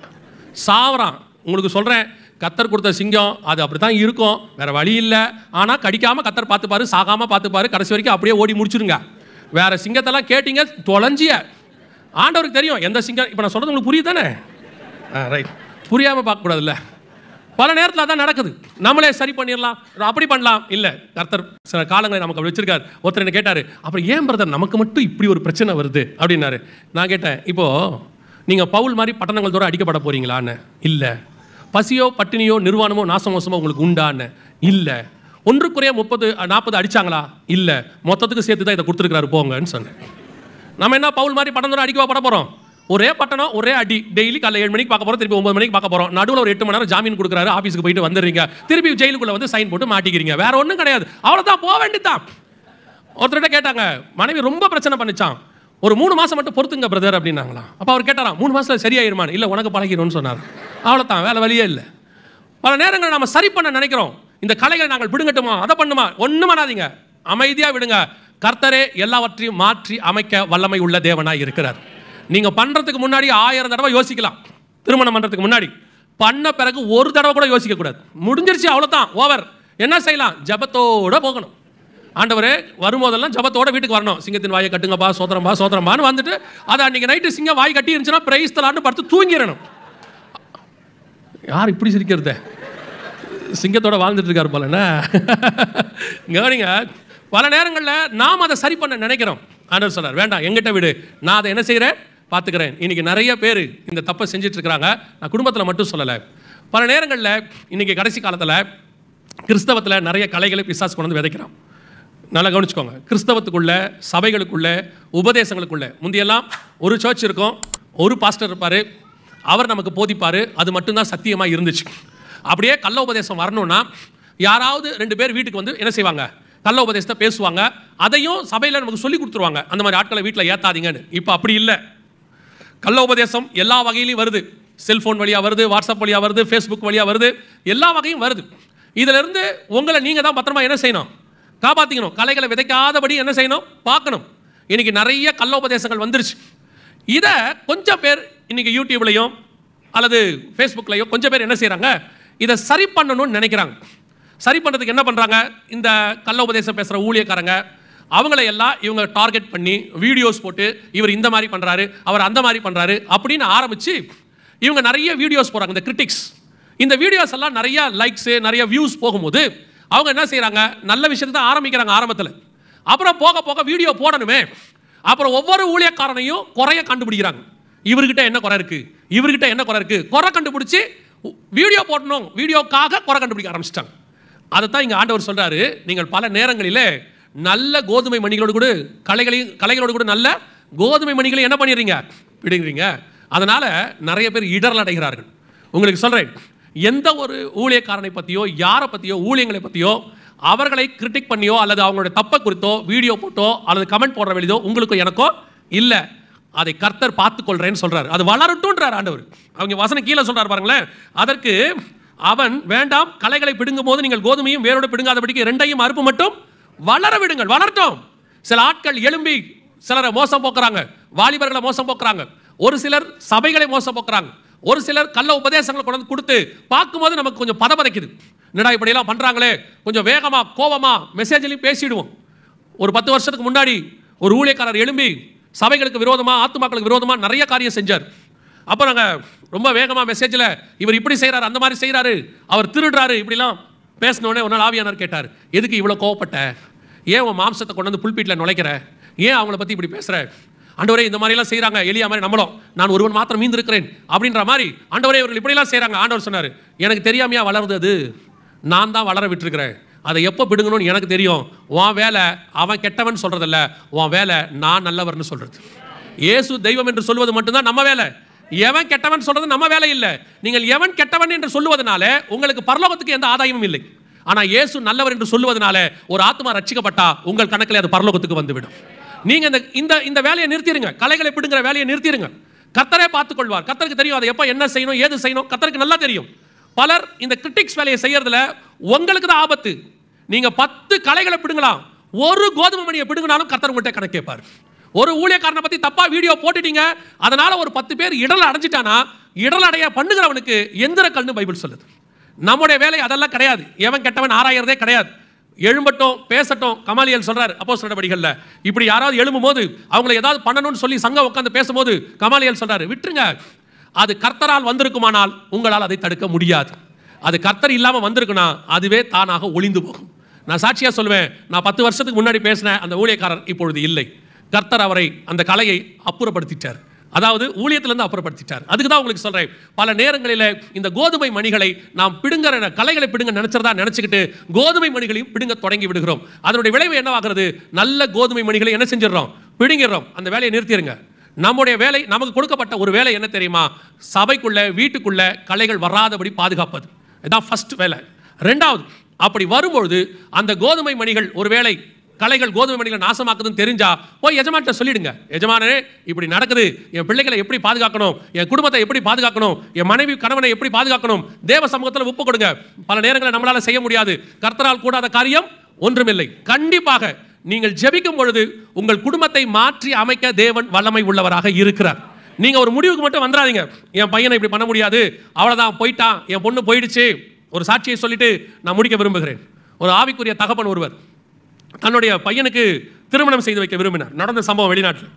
சாவறான். உங்களுக்கு சொல்கிறேன், கத்தர் கொடுத்த சிங்கம் அது அப்படி தான் இருக்கும், வேறு வழி இல்லை. ஆனால் கடிக்காமல் கத்தர் பார்த்துப்பாரு, சாகாமல் பார்த்துப்பாரு, கடைசி வரைக்கும் அப்படியே ஓடி முடிச்சிருங்க. வேறு சிங்கத்தெல்லாம் கேட்டிங்க தொலைஞ்சிய. ஆண்டவருக்கு தெரியும் எந்த சிங்கம். இப்போ நான் சொல்கிறது உங்களுக்கு புரியுது தானே? ரைட். புரியாமல் பார்க்கக்கூடாதுல்ல. பல நேரத்தில் அதான் நடக்குது. நம்மளே சரி பண்ணிடலாம், அப்படி பண்ணலாம். இல்லை, கர்த்தர் சில காலங்களை நமக்கு அப்படி வச்சிருக்காரு. ஒருத்தர் என்ன கேட்டார், அப்புறம் ஏன் பிரதர் நமக்கு மட்டும் இப்படி ஒரு பிரச்சனை வருது அப்படின்னாரு. நான் கேட்டேன், இப்போது நீங்கள் பவுல் மாதிரி பட்டணங்கள் தோறும் அடிக்கப்பட போகிறீங்களான்னு? இல்லை. பசியோ பட்டினியோ நிர்வாணமோ நாசமோசமோ உங்களுக்கு உண்டான்னு? இல்லை. 1 குறைய 30-40 அடித்தாங்களா? இல்லை. மொத்தத்துக்கு சேர்த்து தான் இதை கொடுத்துருக்காரு போங்கன்னு சொன்னேன். நம்ம என்ன பவுல் மாதிரி பட்டணம் தோறும் அடிக்க பட போகிறோம்? ஒரே பட்டணம் ஒரே அடி. டெய்லி காலைல 7 மணிக்கு பார்க்க போகிறோம், திருப்பி 9 மணிக்கு பார்க்க போகிறோம். நடுவில் ஒரு 8 மணி நேரம் ஜாமீன் கொடுக்குறாரு, ஆஃபீஸுக்கு போயிட்டு வந்துடுறீங்க, திருப்பி ஜெயிலுக்குள்ளே வந்து சைன் போட்டு மாட்டிக்கிறீங்க. வேற ஒன்றும் கிடையாது. அவ்வளோதான், போக வேண்டியதான். ஒருத்தர்கிட்ட கேட்டாங்க, மனைவி ரொம்ப பிரச்சனை பண்ணிச்சான், ஒரு 3 மாதம் மட்டும் பொறுத்துங்க பிரதர் அப்படின்னாங்களாம். அப்போ அவர் கேட்டாராம், 3 மாதத்தில் சரியாயிருமான்னு? இல்லை, உனக்கு பழகிடும்னு சொன்னார். அவ்வளோதான், வேலை வழியே இல்லை. பல நேரங்கள் நம்ம சரி பண்ண நினைக்கிறோம். இந்த கலைகளை நாங்கள் பிடுங்கட்டுமா, அதை பண்ணுமா? ஒன்றும் பண்ணாதீங்க, அமைதியாக விடுங்க. கர்த்தரே எல்லாவற்றையும் மாற்றி அமைக்க வல்லமை உள்ள தேவனாய் இருக்கிறார். நீங்கள் பண்ணுறதுக்கு முன்னாடி 1000 தடவை யோசிக்கலாம். திருமணம் பண்ணுறதுக்கு முன்னாடி பண்ண பிறகு ஒரு தடவை கூட யோசிக்கக்கூடாது. முடிஞ்சிருச்சு, அவ்வளோதான், ஓவர். என்ன செய்யலாம்? ஜபத்தோடு போகணும். ஆண்டவரே வரும்போதெல்லாம் ஜபத்தோட வீட்டுக்கு வரணும். சிங்கத்தின் வாயை கட்டுங்கப்பா, சோத்திரம்பா சோத்திரம்பான்னு வந்துட்டு அதை அன்றைக்கி நைட்டு சிங்கம் வாய் கட்டி இருந்துச்சுன்னா பிரைஸ் தலான்னு பார்த்து தூங்கிடணும். யார் இப்படி சிரிக்கிறத? சிங்கத்தோட வாழ்ந்துட்டு இருக்காரு போலண்ணா. கவனிங்க, பல நேரங்களில் நாம் அதை சரி பண்ண நினைக்கிறோம். ஆண்டவர் சொன்னார், வேண்டாம், எங்கிட்ட விடு, நான் அதை என்ன செய்கிறேன் பார்த்துக்கிறேன். இன்றைக்கி நிறைய பேர் இந்த தப்பை செஞ்சிட்ருக்கிறாங்க. நான் குடும்பத்தில் மட்டும் சொல்லலை, பல நேரங்களில் இன்றைக்கி கடைசி காலத்தில் கிறிஸ்தவத்தில் நிறைய கலைகளை பிசாசு கொண்டு வந்து விதைக்கிறான். நல்லா கவனிச்சுக்கோங்க. கிறிஸ்தவத்துக்குள்ளே, சபைகளுக்குள்ளே, உபதேசங்களுக்குள்ளே முந்தியெல்லாம் ஒரு சர்ச் இருக்கும், ஒரு பாஸ்டர் இருப்பார், அவர் நமக்கு போதிப்பார், அது மட்டும்தான் சத்தியமாக இருந்துச்சு. அப்படியே கள்ள உபதேசம் வரணும்னா யாராவது 2 பேர் வீட்டுக்கு வந்து என்ன செய்வாங்க, கள்ள உபதேசத்தை பேசுவாங்க, அதையும் சபையில் நமக்கு சொல்லி கொடுத்துருவாங்க. அந்த மாதிரி ஆட்களை வீட்டில் ஏற்றாதீங்கன்னு. இப்போ அப்படி இல்லை. கள்ள உபதேசம் எல்லா வகையிலையும் வருது. செல்ஃபோன் வழியாக வருது, வாட்ஸ்அப் வழியாக வருது, ஃபேஸ்புக் வழியாக வருது, எல்லா வகையும் வருது. இதிலிருந்து உங்களை நீங்கள் தான் பத்திரமா என்ன செய்யணும், காப்பாற்றிக்கணும். கலைகளை விதைக்காதபடி என்ன செய்யணும், பார்க்கணும். இன்றைக்கி நிறைய கள்ள உபதேசங்கள் வந்துருச்சு. இதை கொஞ்சம் பேர் இன்றைக்கி யூடியூப்லையும் அல்லது ஃபேஸ்புக்லையும் கொஞ்சம் பேர் என்ன செய்கிறாங்க, இதை சரி பண்ணணும்னு நினைக்கிறாங்க. சரி பண்ணுறதுக்கு என்ன பண்ணுறாங்க, இந்த கள்ள உபதேசம் பேசுகிற ஊழியக்காரங்க அவங்களையெல்லாம் இவங்க டார்கெட் பண்ணி வீடியோஸ் போட்டு, இவர் இந்த மாதிரி பண்ணுறாரு, அவர் அந்த மாதிரி பண்ணுறாரு அப்படின்னு ஆரம்பித்து இவங்க நிறைய வீடியோஸ் போகிறாங்க. இந்த கிரிட்டிக்ஸ், இந்த வீடியோஸ் எல்லாம் நிறைய லைக்ஸு, நிறைய வியூஸ் போகும்போது அவங்க என்ன செய்கிறாங்க, நல்ல விஷயத்தை தான் ஆரம்பிக்கிறாங்க ஆரம்பத்தில். அப்புறம் போக போக வீடியோ போடணுமே, அப்புறம் ஒவ்வொரு ஊழியக்காரனையும் குறைய கண்டுபிடிக்கிறாங்க. இவர்கிட்ட என்ன குறை இருக்குது, இவர்கிட்ட என்ன குறை இருக்குது, குறை கண்டுபிடிச்சி வீடியோ போடணும், வீடியோக்காக குறை கண்டுபிடிக்க ஆரம்பிச்சிட்டாங்க. அதை தான் இங்கே ஆண்டவர் சொல்கிறாரு, நீங்கள் பல நேரங்களில் நல்ல கோதுமை மணிகளோடு கூட கலைகளோடு கூட நல்ல கோதுமை மணிகளை என்ன பண்ணிடுறீங்க, விடுகிறீங்க. அதனால் நிறைய பேர் இடரல் அடைகிறார்கள். உங்களுக்கு சொல்கிறேன், எந்த ஒரு ஊழியக்காரனை பற்றியோ யாரை பற்றியோ ஊழியங்களை பற்றியோ அவர்களை கிரிட்டிக் பண்ணியோ அல்லது அவங்களுடைய தப்பை குறித்தோ வீடியோ போட்டோ அல்லது கமெண்ட் போடுற வெளியோ உங்களுக்கோ எனக்கோ இல்லை, அதை கர்த்தர் பார்த்துக்கொள்கிறேன்னு சொல்கிறார். அது வளரட்டும்ன்றார் ஆண்டவர். அவங்க வசனம் கீழே சொல்கிறார் பாருங்களேன். அதற்கு அவன், வேண்டாம், கலைகளை பிடுங்கும் போது நீங்கள் கோதுமையும் வேரோடு பிடுங்காதபடிக்கு 2ஐயும் அறுப்பு மட்டும் வளர விடுங்கள். வளரட்டும். சில ஆட்கள் எழும்பி சிலரை மோசம் போக்குறாங்க, வாலிபர்களை மோசம் போக்குறாங்க, ஒரு சிலர் சபைகளை மோசம் போக்குறாங்க, ஒரு சிலர் கள்ள உபதேசங்களை கொண்டு கொடுத்து பார்க்கும்போது நமக்கு கொஞ்சம் பதபதைக்குது. என்னடா இப்படியெல்லாம் பண்ணுறாங்களே, கொஞ்சம் வேகமாக கோபமாக மெசேஜ்லையும் பேசிடுவோம். ஒரு 10 வருஷத்துக்கு முன்னாடி ஒரு ஊழியக்காரர் எழும்பி சபைகளுக்கு விரோதமாக, ஆத்துமாக்களுக்கு விரோதமாக நிறைய காரியம் செஞ்சார். அப்போ நாங்கள் ரொம்ப வேகமாக மெசேஜில் இவர் இப்படி செய்கிறாரு, அந்த மாதிரி செய்கிறாரு, அவர் திருடுறாரு, இப்படிலாம் பேசினோடனே ஒரு நாள் ஆவியானவர் கேட்டார், எதுக்கு இவ்வளோ கோவப்பட்ட, ஏன் உன் மாம்சத்தை கொண்டு வந்து புல்பீட்டில் நுழைக்கிற, ஏன் அவங்கள பற்றி இப்படி பேசுகிற, ஆண்டவரே இந்த மாதிரிலாம் செய்கிறாங்க, எலியா மாதிரி நம்மளும், நான் ஒருவன் மாத்திரம் மீந்திருக்கிறேன் அப்படின்ற மாதிரி, ஆண்டவரே இவர்கள் இப்படிலாம் செய்கிறாங்க. ஆண்டவர் சொன்னார், எனக்கு தெரியாமையா வளருது, அது நான் தான் வளர விட்டுருக்கிறேன், அதை எப்போ பிடுங்கணும்னு எனக்கு தெரியும். உன் வேலை அவன் கெட்டவன் சொல்கிறதில்ல, உன் வேலை நான் நல்லவர்னு சொல்கிறது. இயேசு தெய்வம் என்று சொல்வது மட்டும்தான் நம்ம வேலை. எவன் கெட்டவன் சொல்கிறது நம்ம வேலை இல்லை. நீங்கள் எவன் கெட்டவன் என்று சொல்லுவதனால உங்களுக்கு பரலோகத்துக்கு எந்த ஆதாயமும் இல்லை. ஆனால் இயேசு நல்லவர் என்று சொல்லுவதனால ஒரு ஆத்மா ரட்சிக்கப்பட்டா உங்கள் கணக்கில் அது பரலோகத்துக்கு வந்துவிடும். நீங்க இந்த வேலையை நிறுத்திடுங்க, கலைகளை பிடுங்கிற வேலையை நிறுத்திடுங்க. கர்த்தரே பார்த்துக் கொள்வார். கர்த்தருக்கு தெரியும் அதை எப்போ என்ன செய்யணும், ஏது செய்யணும், கர்த்தருக்கு நல்லா தெரியும். பலர் இந்த கிரிட்டிக்ஸ் வேலையை செய்யறதுல உங்களுக்கு தான் ஆபத்து. நீங்க 10 கலைகளை பிடுங்கலாம், ஒரு கோதுமை மணியை பிடுங்கினாலும் கர்த்தர் உங்கள்கிட்ட கணக்கு கேட்பார். ஒரு ஊழியக்காரனை பத்தி தப்பா வீடியோ போட்டுட்டீங்க, அதனால ஒரு 10 பேர் இடல அடைஞ்சிட்டானா, இடல் அடைய பண்ணுகிறவனுக்கு எந்திர கல்னு பைபிள் சொல்லுது. நம்முடைய வேலை அதெல்லாம் கிடையாது. எவன் கெட்டவன் ஆராயறதே கிடையாது. எழும்பட்டும் பேசட்டும். கமாலியல் சொல்றாரு அப்போஸ்தலர் நடவடிக்கைகள்ல, இப்படி யாராவது எழும்பும் போது அவங்களை ஏதாவது பண்ணணும்னு சொல்லி சங்கம் உட்கார்ந்து பேசும்போது கமாலியல் சொல்றாரு, விட்டுருங்க, அது கர்த்தரால் வந்திருக்குமானால் உங்களால் அதை தடுக்க முடியாது. அது கர்த்தர் இல்லாம வந்திருக்குன்னா அதுவே தானாக ஒளிந்து போகும். நான் சாட்சியா சொல்லுவேன், நான் 10 வருஷத்துக்கு முன்னாடி பேசின அந்த ஊழியக்காரர் இப்பொழுது இல்லை. கர்த்தர் அவரை அந்த கலையை அப்புறப்படுத்திட்டார். அதாவது ஊழியத்திலிருந்து அப்புறப்படுத்திட்டார். அதுக்கு தான் உங்களுக்கு சொல்றேன், பல நேரங்களில் இந்த கோதுமை மணிகளை நாம் பிடுங்கிற கலைகளை பிடுங்க நினைச்சிக்கிட்டு கோதுமை மணிகளையும் பிடுங்க தொடங்கி விடுகிறோம். அதனுடைய விளைவு என்னவாகிறது? நல்ல கோதுமை மணிகளை என்ன செஞ்சிடறோம்? பிடுங்கிடுறோம். அந்த வேலையை நிறுத்திடுங்க. நம்முடைய வேலை, நமக்கு கொடுக்கப்பட்ட ஒரு வேலை என்ன தெரியுமா? சபைக்குள்ள வீட்டுக்குள்ள கலைகள் வராதபடி பாதுகாப்பது. இதுதான் ஃபர்ஸ்ட் வேலை. ரெண்டாவது, அப்படி வரும்பொழுது அந்த கோதுமை மணிகள் ஒருவேளை கலைகள் கோதுமை மணிகளை நாசமாக்குதுன்னு தெரிஞ்சா போய் எஜமான்கிட்ட சொல்லிடுங்க, எஜமானே இப்படி நடக்குது, என் பிள்ளைகளை எப்படி பாதுகாக்கணும், என் குடும்பத்தை எப்படி பாதுகாக்கணும், என் மனைவி கணவனை எப்படி பாதுகாக்கணும், தேவ சமூகத்தில் ஒப்பு கொடுங்க. பல நேரங்களில் நம்மளால செய்ய முடியாது, கர்த்தரால் கூடாத காரியம் ஒன்றுமில்லை. கண்டிப்பாக நீங்கள் ஜெபிக்கும் பொழுது உங்கள் குடும்பத்தை மாற்றி அமைக்க தேவன் வல்லமை உள்ளவராக இருக்கிறார். நீங்க ஒரு முடிவுக்கு மட்டும் வந்துடாதீங்க, என் பையனை இப்படி பண்ண முடியாது, அவ்வளவுதான் போயிட்டான், என் பொண்ணு போயிடுச்சு. ஒரு சாட்சியை சொல்லிட்டு நான் முடிக்க விரும்புகிறேன். ஒரு ஆவிக்குரிய தகப்பன் ஒருவர் தன்னுடைய பையனுக்கு திருமணம் செய்து வைக்க விரும்பினார். நடந்த சம்பவம், வெளிநாட்டில்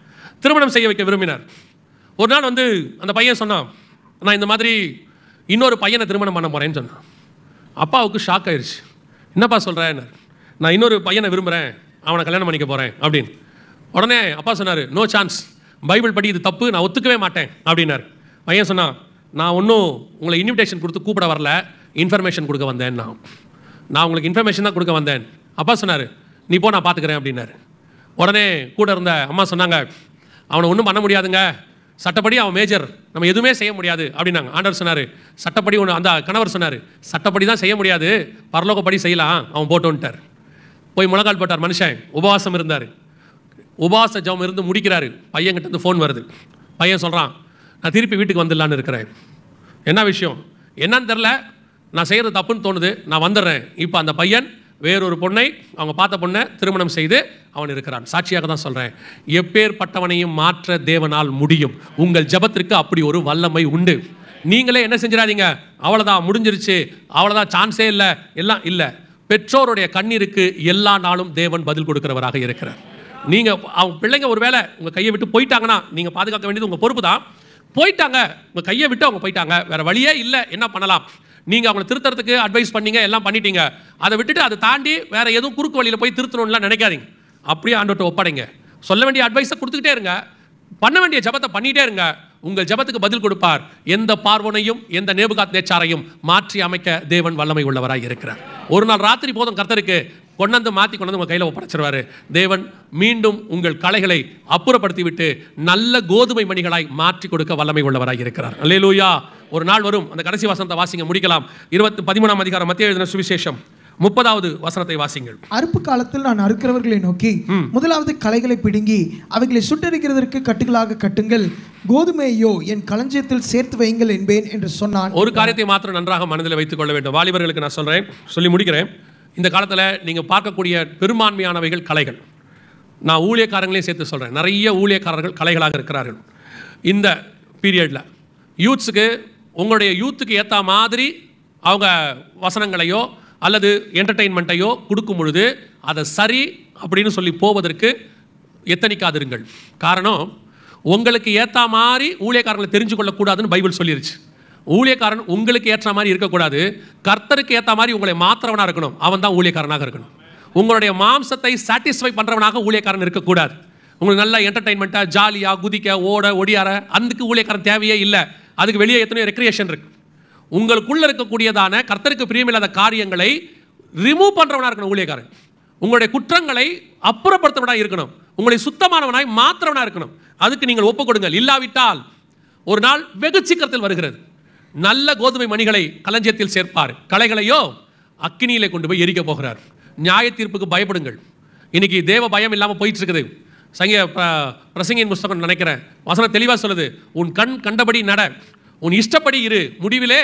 திருமணம் செய்ய வைக்க விரும்பினார். ஒரு நாள் அந்த பையன் சொன்னான், நான் இந்த மாதிரி இன்னொரு பையனை திருமணம் பண்ண போறேன்னு சொன்னான். அப்பாவுக்கு ஷாக் ஆயிடுச்சு. என்னப்பா சொல்கிறேன்? நான் இன்னொரு பையனை விரும்புகிறேன், அவனை கல்யாணம் பண்ணிக்க போகிறேன் அப்படின்னு. உடனே அப்பா சொன்னார், நோ சான்ஸ், பைபிள் படி இது தப்பு, நான் ஒத்துக்கவே மாட்டேன் அப்படின்னார். பையன் சொன்னான், நான் ஒன்றும் உங்களை இன்விடேஷன் கொடுத்து கூப்பிட வரல, இன்ஃபர்மேஷன் கொடுக்க வந்தேன். நான் உங்களுக்கு இன்ஃபர்மேஷன் தான் கொடுக்க வந்தேன். அப்பா சொன்னார், நீ போ, நான் பார்த்துக்கிறேன் அப்படின்னாரு. உடனே கூட இருந்த அம்மா சொன்னாங்க, அவனை ஒன்றும் பண்ண முடியாதுங்க, சட்டப்படி அவன் மேஜர், நம்ம எதுவுமே செய்ய முடியாது அப்படின்னாங்க. ஆண்டவர் சொன்னார், சட்டப்படி ஒன்று, அந்த கணவர் சொன்னார், சட்டப்படி தான் செய்ய முடியாது, பரலோகப்படி செய்யலாம், அவன் போட்டோன்ட்டார். போய் முழங்கால் போட்டார். மனுஷன் உபவாசம் இருந்தார். உபவாச ஜெபம் இருந்து முடிக்கிறாரு. பையன்கிட்ட இருந்து ஃபோன் வருது. பையன் சொல்கிறான், நான் திருப்பி வீட்டுக்கு வந்துடலான்னு இருக்கிறேன். என்ன விஷயம்? என்னன்னு தெரில, நான் செய்கிறது தப்புன்னு தோணுது, நான் வந்துடுறேன். இப்போ அந்த பையன் வேறொரு பொண்ணை, அவங்க பார்த்த பொண்ணை திருமணம் செய்து அவன் இருக்கிறான். சாட்சியாக தான் சொல்கிறேன், எப்பேற்பட்டவனையும் மாற்ற தேவனால் முடியும். உங்கள் ஜெபத்திற்கு அப்படி ஒரு வல்லமை உண்டு. நீங்களே என்ன செஞ்சிடாதீங்க, அவ்வளோதான் முடிஞ்சிருச்சு, அவ்வளோதான் சான்ஸே இல்லை, எல்லாம் இல்லை. பெற்றோருடைய கண்ணீருக்கு எல்லா நாளும் தேவன் பதில் கொடுக்கிறவராக இருக்கிறார். நீங்கள் அவங்க பிள்ளைங்க ஒரு வேளை உங்கள் கையை விட்டு போயிட்டாங்கன்னா நீங்கள் பாதுகாக்க வேண்டியது உங்கள் பொறுப்பு தான். போயிட்டாங்க, உங்கள் கையை விட்டு அவங்க போயிட்டாங்க, வேறு வழியே இல்லை, என்ன பண்ணலாம்? நீங்கள் அவங்களை திருத்தறதுக்கு அட்வைஸ் பண்ணீங்க, எல்லாம் பண்ணிட்டீங்க, அதை விட்டுட்டு அதை தாண்டி வேறு எதுவும் குறுக்கு வழியில் போய் திருத்தணும்லாம் நினைக்காதீங்க. அப்படியே ஆண்டவர்கிட்ட ஒப்படைங்க. சொல்ல வேண்டிய அட்வைஸை கொடுத்துக்கிட்டே இருங்க, பண்ண வேண்டிய ஜெபத்தை பண்ணிகிட்டே இருங்க. உங்கள் ஜெபத்துக்கு பதில் கொடுப்பார். எந்த பார்வனையும் எந்த நேபுகாத் நேச்சாரையும் மாற்றி அமைக்க தேவன் வல்லமை உள்ளவராக இருக்கிறார். ஒரு நாள் ராத்திரி போதும் கர்த்தருக்கு கொண்டாந்து மாற்றி கொண்டாந்து உங்கள் கையில் ஒப்படைச்சிருவார். தேவன் மீண்டும் உங்கள் கலைகளை அப்புறப்படுத்திவிட்டு நல்ல கோதுமை மணிகளாய் மாற்றி கொடுக்க வல்லமை உள்ளவராக இருக்கிறார். அல்லேலூயா. ஒரு நாள் வரும், அந்த கடைசி வசனத்தை வாசிங்க, முடிக்கலாம். 13ஆம் அதிகாரம் மத்தேயு எழுதின சுவிசேஷம் 30வது வசனத்தை வாசிங்கள். அறுப்பு காலத்தில் நான் அறுக்கிறவர்களை நோக்கி, முதலாவது களைகளை பிடுங்கி அவைகளை சுட்டரிக்கிறதற்கு கட்டுகளாக கட்டுங்கள், கோதுமையோ என் களஞ்சியத்தில் சேர்த்து வையுங்கள் என்பேன் என்று சொன்னான். ஒரு காரியத்தை மாத்திரம் நன்றாக மனதில் வைத்துக் கொள்ள வேண்டும். வாலிபர்களுக்கு நான் சொல்றேன், சொல்லி முடிக்கிறேன். இந்த காலத்தில் நீங்கள் பார்க்கக்கூடிய பெரும்பான்மையானவைகள் கலைகள். நான் ஊழியக்காரங்களையும் சேர்த்து சொல்கிறேன், நிறைய ஊழியக்காரர்கள் கலைகளாக இருக்கிறார்கள். இந்த பீரியடில் யூத்ஸுக்கு, உங்களுடைய யூத்துக்கு ஏற்ற மாதிரி அவங்க வசனங்களையோ அல்லது என்டர்டெயின்மெண்ட்டையோ கொடுக்கும் பொழுது அதை சரி அப்படின்னு சொல்லி போவதற்கு எத்தனிக்காதிருங்கள். காரணம், உங்களுக்கு ஏற்ற மாதிரி ஊழியக்காரங்களை தெரிஞ்சு கொள்ளக்கூடாதுன்னு பைபிள் சொல்லிருச்சு. ஊழியக்காரன் உங்களுக்கு ஏற்ற மாதிரி இருக்கக்கூடாது, கர்த்தருக்கு ஏற்ற மாதிரி உங்களை மாத்திரவனாக இருக்கணும். அவன் தான் ஊழியக்காரனாக இருக்கணும். உங்களுடைய மாம்சத்தை சாட்டிஸ்ஃபை பண்ணுறவனாக ஊழியக்காரன் இருக்கக்கூடாது. உங்களுக்கு நல்ல என்டர்டைன்மெண்ட்டாக ஜாலியாக குதிக்க ஓட ஒடியார அதுக்கு ஊழியக்காரன் தேவையே இல்லை. அதுக்கு வெளியே எத்தனையோ ரெக்ரியேஷன் இருக்குது. உங்களுக்குள்ளே இருக்கக்கூடியதான கர்த்தருக்கு பிரியமில்லாத காரியங்களை ரிமூவ் பண்ணுறவனாக இருக்கணும் ஊழியக்காரன். உங்களுடைய குற்றங்களை அப்புறப்படுத்தவனாக இருக்கணும். உங்களை சுத்தமானவனாய் மாத்திரவனாக இருக்கணும். அதுக்கு நீங்கள் ஒப்புக் கொடுங்கள். இல்லாவிட்டால் ஒரு நாள் வெகு சீக்கிரத்தில் வருகிறது. நல்ல கோதுமை மணிகளை களஞ்சியத்தில் சேர்ப்பார், களைகளையோ அக்கினியிலே கொண்டு போய் எரிக்க போகிறார். நியாய தீர்ப்புக்கு பயப்படுங்கள். இன்னைக்கு தேவ பயம் இல்லாமல் போயிட்டு இருக்குது. பிரசங்கியின் புஸ்தகம் நினைக்கிறேன் வசனம் தெளிவாக சொல்லுது, உன் கண் கண்டபடி நட, உன் இஷ்டப்படி இரு, முடிவிலே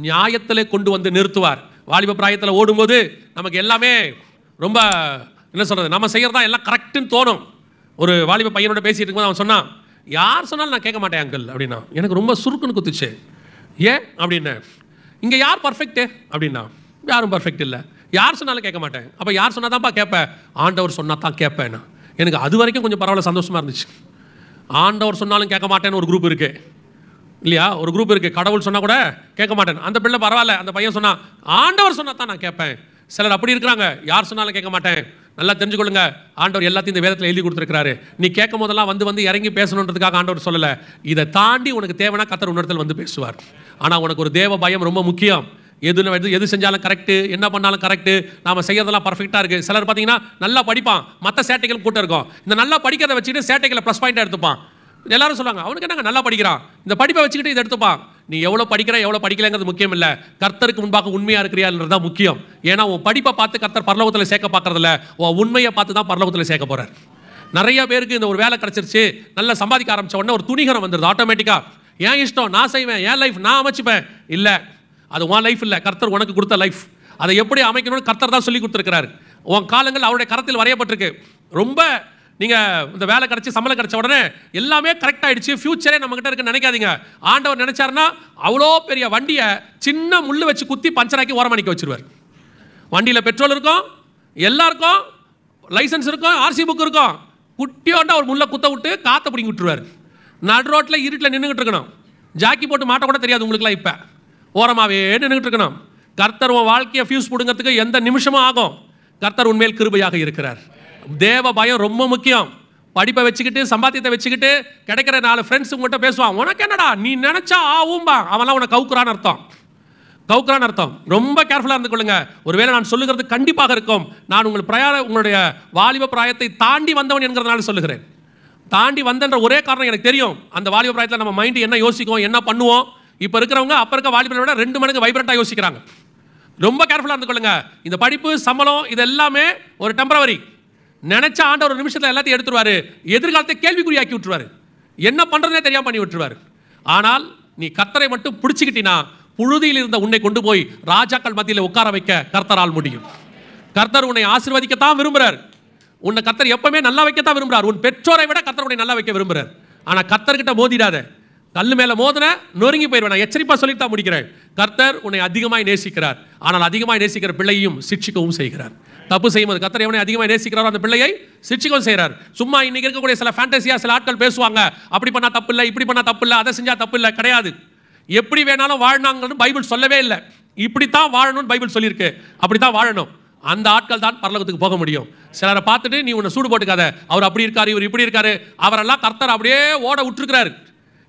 நியாயத்திலே கொண்டு வந்து நிறுத்துவார். வாலிப பிராயத்தில் ஓடும்போது நமக்கு எல்லாமே ரொம்ப என்ன சொல்கிறது, நம்ம செய்கிறதா எல்லாம் கரெக்டுன்னு தோணும். ஒரு வாலிப பையனோட பேசிகிட்டு இருக்கும்போது அவன் சொன்னான், யார் சொன்னாலும் நான் கேட்க மாட்டேன் அங்கிள் அப்படின்னா. எனக்கு ரொம்ப சுருக்குன்னு குத்துச்சு. ஏன் அப்படின்னு, இங்கே யார் பர்ஃபெக்ட்டு அப்படின்னா, யாரும் பர்ஃபெக்ட் இல்லை, யார் சொன்னாலும் கேட்க மாட்டேன். அப்போ யார் சொன்னால் தான்ப்பா கேட்பேன், ஆண்டவர் சொன்னால் தான் கேட்பேன். எனக்கு அது வரைக்கும் கொஞ்சம் பரவாயில்ல, சந்தோஷமாக இருந்துச்சு. ஆண்டவர் சொன்னாலும் கேட்க மாட்டேன்னு ஒரு குரூப் இருக்குது இல்லையா, ஒரு குரூப் இருக்குது. கடவுள் சொன்னால் கூட கேட்க மாட்டேன். அந்த பிள்ளை பரவாயில்ல, அந்த பையன் சொன்னால் ஆண்டவர் சொன்னால் தான் நான் கேட்பேன். சிலர் அப்படி இருக்கிறாங்க, யார் சொன்னாலும் கேட்க மாட்டேன். நல்லா தெரிஞ்சுக்கொள்ளுங்க, ஆண்டவர் எல்லாத்தையும் இந்த வேதத்தில் எழுதி கொடுத்துருக்கிறாரு. நீ கேட்கும் போதெல்லாம் வந்து இறங்கி பேசணுன்றதுக்காக ஆண்டவர் சொல்லலை. இதை தாண்டி உனக்கு தேவைன்னா கர்த்தர் உன்னிடத்தில் வந்து பேசுவார். ஆனால் உனக்கு ஒரு தேவ பயம் ரொம்ப முக்கியம். எது செஞ்சாலும் கரெக்டு, என்ன பண்ணாலும் கரெக்டு, நாம் செய்யறதெல்லாம் பர்ஃபெக்டாக இருக்குது. சிலர் பார்த்தீங்கன்னா நல்லா படிப்பான், மற்ற சேட்டைகள் கூட்டம் இருக்கும். இந்த நல்லா படிக்கிறத வச்சுக்கிட்டு சேட்டைகளை ப்ளஸ் பாயிண்டாக எடுத்துப்பான். எல்லாரும் சொல்லுவாங்க, அவனுக்கு என்னங்க நல்லா படிக்கிறான், இந்த படிப்பை வச்சுக்கிட்டு இதை எடுத்துப்பான். நீ எவ்வளோ படிக்கிற எவ்வளோ படிக்கலைங்கிறது முக்கியம் இல்லை, கர்த்தருக்கு முன்பாக உண்மையாக இருக்கிறியான்றது தான் முக்கியம். ஏன்னா உன் படிப்பை பார்த்து கர்த்தர் பரலோகத்தில் சேர்க்க பார்க்கறதில்ல, உன் உண்மையை பார்த்து தான் பரலோகத்தில் சேர்க்க போகிறார். நிறைய பேருக்கு இந்த ஒரு வேலை கிடச்சிருச்சு, நல்லா சம்பாதிக்க ஆரம்பித்த உடனே ஒரு துணிகரம் வந்துடுது ஆட்டோமேட்டிக்காக. ஏன் இஷ்டம், நான் செய்வேன், என் லைஃப் நான் அமைச்சுப்பேன். இல்லை, அது உன் லைஃப் இல்லை, கர்த்தர் உனக்கு கொடுத்த லைஃப். அதை எப்படி அமைக்கணும்னு கர்த்தர் தான் சொல்லி கொடுத்துருக்கிறாரு. உன் காலங்கள் அவருடைய கரத்தில் வரையப்பட்டிருக்கு. ரொம்ப நீங்கள் இந்த வேலை கிடச்சி சம்பளம் கிடச்ச உடனே எல்லாமே கரெக்ட் ஆகிடுச்சு, ஃபியூச்சரே நம்மகிட்ட இருக்குன்னு நினைக்காதீங்க. ஆண்டவர் நினைச்சாருன்னா அவ்வளோ பெரிய வண்டியை சின்ன முள்ளு வச்சு குத்தி பஞ்சராக்கி ஓரமாக நிற்க வச்சிருவார். வண்டியில் பெட்ரோல் இருக்கும், எல்லாருக்கும் லைசன்ஸ் இருக்கும், ஆர்சி புக் இருக்கும், குட்டியோண்டா ஒரு முள்ளை குத்த விட்டு காற்றை பிடிங்கி விட்டுருவார். நடு ரோட்டில் இருட்டில் நின்றுக்கிட்டு இருக்கணும், ஜாக்கி போட்டு மாட்ட கூட தெரியாது உங்களுக்குலாம். இப்போ ஓரமாகவே நின்றுக்கிட்டு இருக்கணும். கர்த்தர் உன் வாழ்க்கையை ஃபியூஸ் பிடுங்கிறதுக்கு எந்த நிமிஷமும் ஆகும். கர்த்தர் உண்மையில் கிருபையாக இருக்கிறார். தேவ பயம் ரொம்ப முக்கியம். படிப்பை வச்சுக்கிட்டு சம்பாத்தியத்தை வச்சுக்கிட்டு கிடைக்கிற 4 ஃப்ரெண்ட்ஸ் உங்கள்கிட்ட பேசுவான், உனக்கு என்னடா நீ நினச்சா ஆவும்பா, அவன்லாம் உனக்கு கவுக்குறான்னு அர்த்தம். கவுக்குறான்னு அர்த்தம். ரொம்ப கேர்ஃபுல்லாக இருந்து கொள்ளுங்க. ஒருவேளை நான் சொல்லுகிறது கண்டிப்பாக இருக்கும். நான் உங்களுடைய வாலிப பிராயத்தை தாண்டி வந்தவன் என்கிறதுனால சொல்லுகிறேன். தாண்டி வந்தன்ற ஒரே காரணம் எனக்கு தெரியும். அந்த வாலிப பிராயத்தில் நம்ம மைண்டு என்ன யோசிக்கும், என்ன பண்ணுவோம். இப்போ இருக்கிறவங்க அப்போ இருக்க வாலிபரை விட 2 மடங்கு வைப்ரண்ட்டாக யோசிக்கிறாங்க. ரொம்ப கேர்ஃபுல்லாக இருந்து கொள்ளுங்க. இந்த படிப்பு சம்பளம் இது எல்லாமே ஒரு டெம்பரவரி. நினைச்ச ஆண்டவர் ஒரு நிமிஷத்தில் எல்லாத்தையும் எடுத்துருவாரு. எதிர்காலத்தை கேள்விக்குறியாக்கி விட்டுருவாரு. என்ன பண்ணுறதுனே தெரியாமல் பண்ணி விட்டுருவார். ஆனால் நீ கர்த்தரை மட்டும் பிடிச்சிக்கிட்டினா புழுதியில் இருந்த உன்னை கொண்டு போய் ராஜாக்கள் மத்தியில் உட்கார வைக்க கர்த்தரால் முடியும். கர்த்தர் உன்னை ஆசீர்வதிக்கத்தான் விரும்புகிறார். உன்னை கர்த்தர் எப்பவுமே நல்லா வைக்கத்தான் விரும்புகிறார். உன் பெற்றோரை விட கர்த்தர் உன்னை நல்லா வைக்க விரும்புகிறார். ஆனால் கர்த்தர்கிட்ட மோதிடாத. கல்லு மேலே மோதின நொறுங்கி போயிடுவேன். நான் எச்சரிப்பாக சொல்லிட்டு தான் முடிக்கிறேன். கர்த்தர் உன்னை அதிகமாய் நேசிக்கிறார். ஆனால் அதிகமாய் நேசிக்கிற பிள்ளையும் சிட்சிக்கவும் செய்கிறார். தப்பு செய்யும்போது கர்த்தர் எவனை அதிகமாக நேசிக்கிறாரோ அந்த பிள்ளையை சிட்சிக்கவும் செய்கிறார். சும்மா இன்னைக்கு இருக்கக்கூடிய சில ஃபேண்டசியாக சில ஆட்கள் பேசுவாங்க, அப்படி பண்ணால் தப்பு இல்லை, இப்படி பண்ணால் தப்பு இல்லை, அதை செஞ்சால் தப்பு இல்லை. கிடையாது. எப்படி வேணாலும் வாழ்னாங்கன்னு பைபிள் சொல்லவே இல்லை. இப்படித்தான் வாழணும்னு பைபிள் சொல்லியிருக்கு. அப்படித்தான் வாழணும். அந்த ஆட்கள் தான் பரலோகத்துக்கு போக முடியும். சிலரை பார்த்துட்டு நீ உன்னை சூடு போட்டுக்காத, அவர் அப்படி இருக்காரு, இவர் இப்படி இருக்காரு. அவரெல்லாம் கர்த்தர் அப்படியே ஓட விட்டுருக்கிறாரு.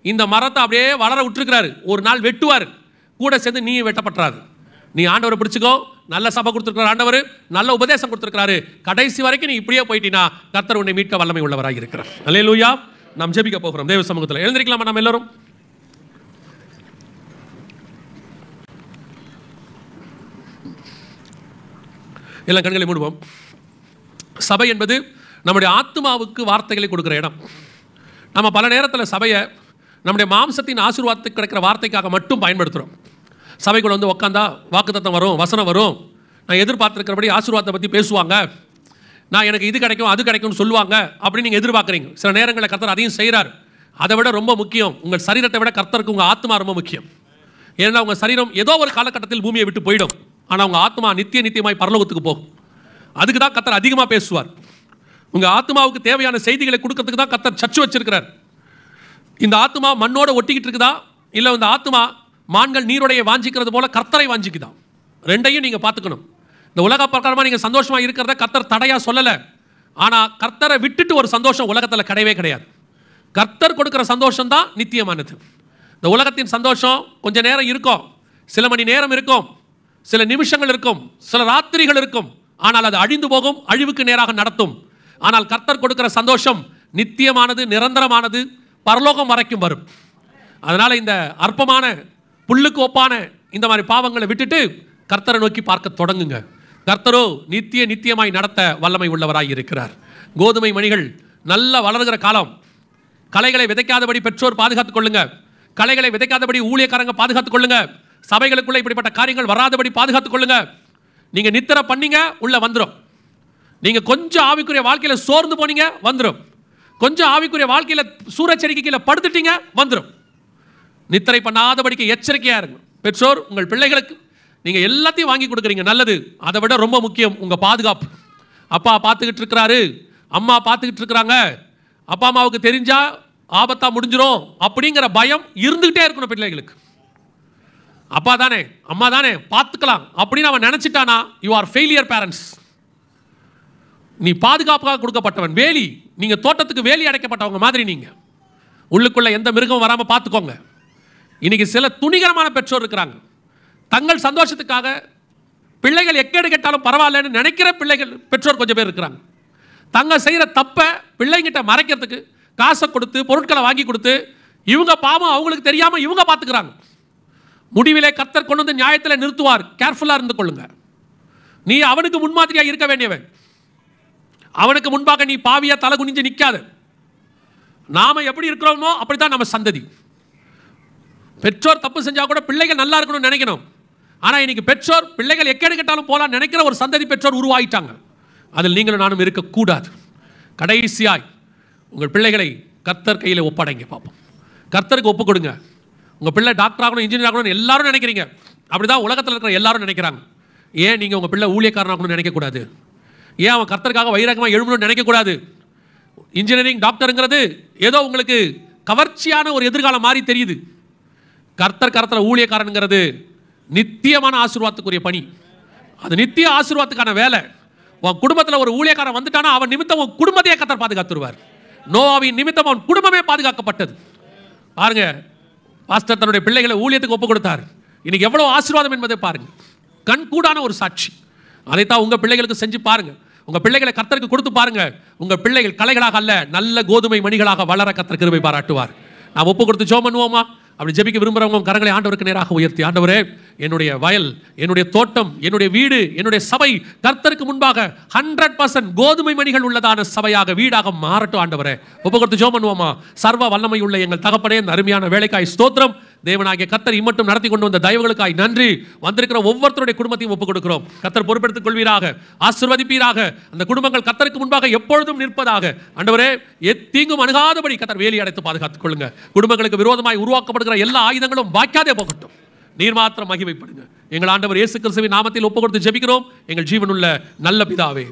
இந்த மரத்தை அப்படியே வளர விட்டுருக்கிறாரு. ஒரு நாள் வெட்டுவார், கூட சேர்ந்து நீ வெட்டப்பட்டுறாரு. நீ ஆண்டவரை பிடிச்சிக்கோ. நல்ல சபை கொடுத்துருக்கிறார் ஆண்டவர், நல்ல உபதேசம் கொடுத்துருக்கிறாரு. கடைசி வரைக்கும் நீ இப்படியே போயிட்டீனா கர்த்தர் உன்னை மீட்க வல்லமை உள்ளவராக இருக்கிறார். அல்லேலூயா. நாம் ஜெபிக்க போகிறோம் தேவ சமூகத்தில். எழுந்திருக்கலாமா நாம் எல்லாரும்? எல்லாம் கண்களை மூடுவோம். சபை என்பது நம்முடைய ஆத்மாவுக்கு வார்த்தைகளை கொடுக்குற இடம். நம்ம பல நேரத்தில் சபையை நம்முடைய மாம்சத்தின் ஆசீர்வாதத்துக்கு கிடைக்கிற வார்த்தைக்காக மட்டும் பயன்படுத்துகிறோம். சபைக்குள்ள வந்து உட்காந்தா வாக்குத்தத்தம் வரும், வசனம் வரும், நான் எதிர்பார்த்துருக்கிறபடி ஆசீர்வாதத்தை பற்றி பேசுவாங்க, நான் எனக்கு இது கிடைக்கும் அது கிடைக்கும்னு சொல்லுவாங்க அப்படின்னு நீங்கள் எதிர்பார்க்குறீங்க. சில நேரங்களில் கர்த்தர் அதையும் செய்கிறார். அதை விட ரொம்ப முக்கியம், உங்கள் சரீரத்தை விட கர்த்தருக்கு உங்கள் ஆத்மா ரொம்ப முக்கியம். ஏன்னா உங்கள் சரீரம் ஏதோ ஒரு காலகட்டத்தில் பூமியை விட்டு போயிடும். ஆனால் உங்கள் ஆத்மா நித்தியமாய் பரலோகத்துக்கு போகும். அதுக்கு தான் கர்த்தர் அதிகமாக பேசுவார். உங்கள் ஆத்மாவுக்கு தேவையான செய்திகளை கொடுக்கறதுக்கு தான் கர்த்தர் சர்ச்சு வச்சிருக்கிறார். இந்த ஆத்மா மண்ணோட ஒட்டிக்கிட்டு இருக்குதா, இல்லை இந்த ஆத்மா மான்கள் நீரோடைய வாஞ்சிக்கிறது போல கர்த்தரை வாஞ்சிக்குதான்? ரெண்டையும் நீங்கள் பார்த்துக்கணும். இந்த உலக பிரகாரமாக நீங்கள் சந்தோஷமாக இருக்கிறத கர்த்தர் தடையாக சொல்லலை. ஆனால் கர்த்தரை விட்டுட்டு ஒரு சந்தோஷம் உலகத்தில் கிடையவே கிடையாது. கர்த்தர் கொடுக்குற சந்தோஷம் தான் நித்தியமானது. இந்த உலகத்தின் சந்தோஷம் கொஞ்சம் நேரம் இருக்கும், சில மணி நேரம் இருக்கும், சில நிமிஷங்கள் இருக்கும், சில ராத்திரிகள் இருக்கும். ஆனால் அது அழிந்து போகும், அழிவுக்கு நேராக நடத்தும். ஆனால் கர்த்தர் கொடுக்கிற சந்தோஷம் நித்தியமானது, நிரந்தரமானது, பரலோகம் வரைக்கும் வரும். அதனால் இந்த அற்பமான புல்லுக்கு ஒப்பான இந்த மாதிரி பாவங்களை விட்டுட்டு கர்த்தரை நோக்கி பார்க்க தொடங்குங்க. கர்த்தரோ நித்தியமாய் நடத்த வல்லமை உள்ளவராய் இருக்கிறார். கோதுமை மணிகள் நல்ல வளர்கிற காலம். களைகளை விதைக்காதபடி பெற்றோர் பாதுகாத்துக் கொள்ளுங்க. களைகளை விதைக்காதபடி ஊழியக்காரங்க பாதுகாத்துக் கொள்ளுங்க. சபைகளுக்குள்ள இப்படிப்பட்ட காரியங்கள் வராதபடி பாதுகாத்துக் கொள்ளுங்க. நீங்க நித்திரை பண்ணீங்க, உள்ள வந்துடும். நீங்க கொஞ்சம் ஆவிக்குரிய வாழ்க்கையில சோர்ந்து போனீங்க, வந்துடும். கொஞ்சம் ஆவிக்குரிய வாழ்க்கையில சூரச்செடிக்கு கீழே படுத்துட்டீங்க, வந்துடும். நித்திரை பண்ணாதபடிக்கு எச்சரிக்கையா இருங்க. பெற்றோர் உங்கள் பிள்ளைகளுக்கு நீங்க எல்லாத்தையும் வாங்கி கொடுக்குறீங்க, நல்லது. அதை விட ரொம்ப முக்கியம் உங்க பாதுகாப்பு. அப்பா பார்த்துக்கிட்டு இருக்கிறாரு, அம்மா பார்த்துக்கிட்டு இருக்கிறாங்க, அப்பா அம்மாவுக்கு தெரிஞ்சா ஆபத்தா முடிஞ்சிடும் அப்படிங்கிற பயம் இருந்துகிட்டே இருக்கணும் பிள்ளைகளுக்கு. அப்பா தானே அம்மா தானே பார்த்துக்கலாம் அப்படின்னு அவன் நினைச்சிட்டானா, யூ ஆர் ஃபெயிலியர் பேரண்ட்ஸ். நீ பாதுகாப்பாக கொடுக்கப்பட்டவன். வேலி, நீங்க தோட்டத்துக்கு வேலி அடைக்கப்பட்டவங்க மாதிரி நீங்க. உள்ளுக்குள்ள எந்த மிருகம் வராம பார்த்துக்கோங்க. இன்னைக்கு சில துணிகரமான பெற்றோர் இருக்கிறாங்க. தங்கள் சந்தோஷத்துக்காக பிள்ளைகள் எக்கேடு கெட்டாலும் பரவாயில்லன்னு நினைக்கிற பெற்றோர் கொஞ்சம் பேர் இருக்கிறாங்க. தங்க செய்கிற தப்பை பிள்ளைங்கிட்ட மறைக்கிறதுக்கு காசை கொடுத்து பொருட்களை வாங்கி கொடுத்து இவங்க பாவம் அவங்களுக்கு தெரியாமல் இவங்க பார்த்துக்கிறாங்க. முடிவிலே கர்த்தர் கொண்டு வந்து நியாயத்தில் நிறுத்துவார். கேர்ஃபுல்லாக இருந்து கொள்ளுங்க. நீ அவனுக்கு முன்மாதிரியாக இருக்க வேண்டியவன். அவனுக்கு முன்பாக நீ பாவியா தலை குனிஞ்சு நிற்காது. நாம எப்படி இருக்கிறோமோ அப்படித்தான் நம்ம சந்ததி. பெற்றோர் தப்பு செஞ்சா கூட பிள்ளைகள் நல்லா இருக்கணும்னு நினைக்கணும். ஆனால் இன்னைக்கு பெற்றோர் பிள்ளைகள் எக்கேடு கெட்டாலும் போலாம் நினைக்கிற ஒரு சந்ததி பெற்றோர் உருவாயிட்டாங்க. அதில் நீங்களும் நானும் இருக்கக்கூடாது. கடைசியாய் உங்கள் பிள்ளைகளை கர்த்தர் கையில் ஒப்படைங்க. பார்ப்போம். கர்த்தருக்கு ஒப்பு கொடுங்க. உங்கள் பிள்ளை டாக்டர் ஆகணும், இன்ஜினியர் ஆகணும்னு எல்லாரும் நினைக்கிறீங்க. அப்படிதான் உலகத்தில் இருக்கிற எல்லாரும் நினைக்கிறாங்க. ஏன் நீங்கள் உங்கள் பிள்ளை ஊழியக்காரன் ஆகணும்னு நினைக்கக்கூடாது? ஏன் அவன் கர்த்தருக்காக வைராகமாக எழுமணும்னு நினைக்கக்கூடாது? இன்ஜினியரிங் டாக்டருங்கிறது ஏதோ உங்களுக்கு கவர்ச்சியான ஒரு எதிர்காலம் மாதிரி தெரியுது. கர்த்தர் ஊழியக்காரனுங்கிறது நித்தியமான ஆசீர்வாதத்துக்குரிய பணி. அது நித்திய ஆசீர்வாதத்துக்கான வேலை. உன் குடும்பத்தில் ஒரு ஊழியக்காரன் வந்துட்டானா அவன் நிமித்தம் உன் குடும்பத்தையே கர்த்தர் பாதுகாத்துருவார். நோவாவின் நிமித்தம் அவன் குடும்பமே பாதுகாக்கப்பட்டது. பாருங்க, பாஸ்டர் தன்னுடைய பிள்ளைகளை ஊழியத்துக்கு ஒப்பு கொடுத்தார். இன்னைக்கு எவ்வளவு ஆசீர்வாதம் என்பதை பாருங்க. கண்கூடான ஒரு சாட்சி. அதைத்தான் உங்க பிள்ளைகளுக்கு செஞ்சு பாருங்க. உங்க பிள்ளைகளை கர்த்தருக்கு கொடுத்து பாருங்க. உங்க பிள்ளைகள் கலைகளாக அல்ல, நல்ல கோதுமை மணிகளாக வளர கர்த்தர் கிருபை பாராட்டுவார். நாம் ஒப்பு கொடுத்து ஜெபம் பண்ணுவோமா? அப்படி ஜெபிக்க விரும்புகிறவங்க கரங்களை ஆண்டவருக்கு நேராக உயர்த்தி, ஆண்டவரே, என்னுடைய வயல், என்னுடைய தோட்டம், என்னுடைய வீடு, என்னுடைய சபை கர்த்தருக்கு முன்பாக 100% கோதுமை மணிகள் உள்ளதான சபையாக, வீடாக மாறட்டும். ஆண்டவரே, ஒப்பு கொடுத்து ஜெபம் பண்ணுவோமா? சர்வ வல்லமை உள்ள எங்கள் தகப்பனே, இந்த அருமையான வேலைக்காய் ஸ்தோத்திரம். தேவனாகிய கர்த்தர் இம்மட்டும் நடத்தி கொண்டு வந்த தயவுகளுக்காய் நன்றி. வந்திருக்கிற ஒவ்வொருத்தருடைய குடும்பத்தையும் ஒப்புக் கொடுக்கிறோம். கர்த்தர் பொறுப்பெடுத்துக் கொள்வீராக, ஆசீர்வதிப்பீராக. அந்த குடும்பங்கள் கர்த்தருக்கு முன்பாக எப்பொழுதும் நிற்பதாக. ஆண்டவரே, எத்தீங்கும் அணுகாதபடி கர்த்தர் வேலி அடைத்து பாதுகாத்துக் கொள்ளுங்க. குடும்பங்களுக்கு விரோதமாய் உருவாக்கப்படுகிற எல்லா ஆயுதங்களும் வாய்க்காதே போகட்டும். நீர் மாத்திரம் மகிமைப்படுங்க. எங்கள் ஆண்டவர் இயேசு கிறிஸ்துவின் நாமத்தில் ஒப்புக் கொடுத்து ஜெபிக்கிறோம் எங்கள் ஜீவனுள்ள நல்ல பிதாவே.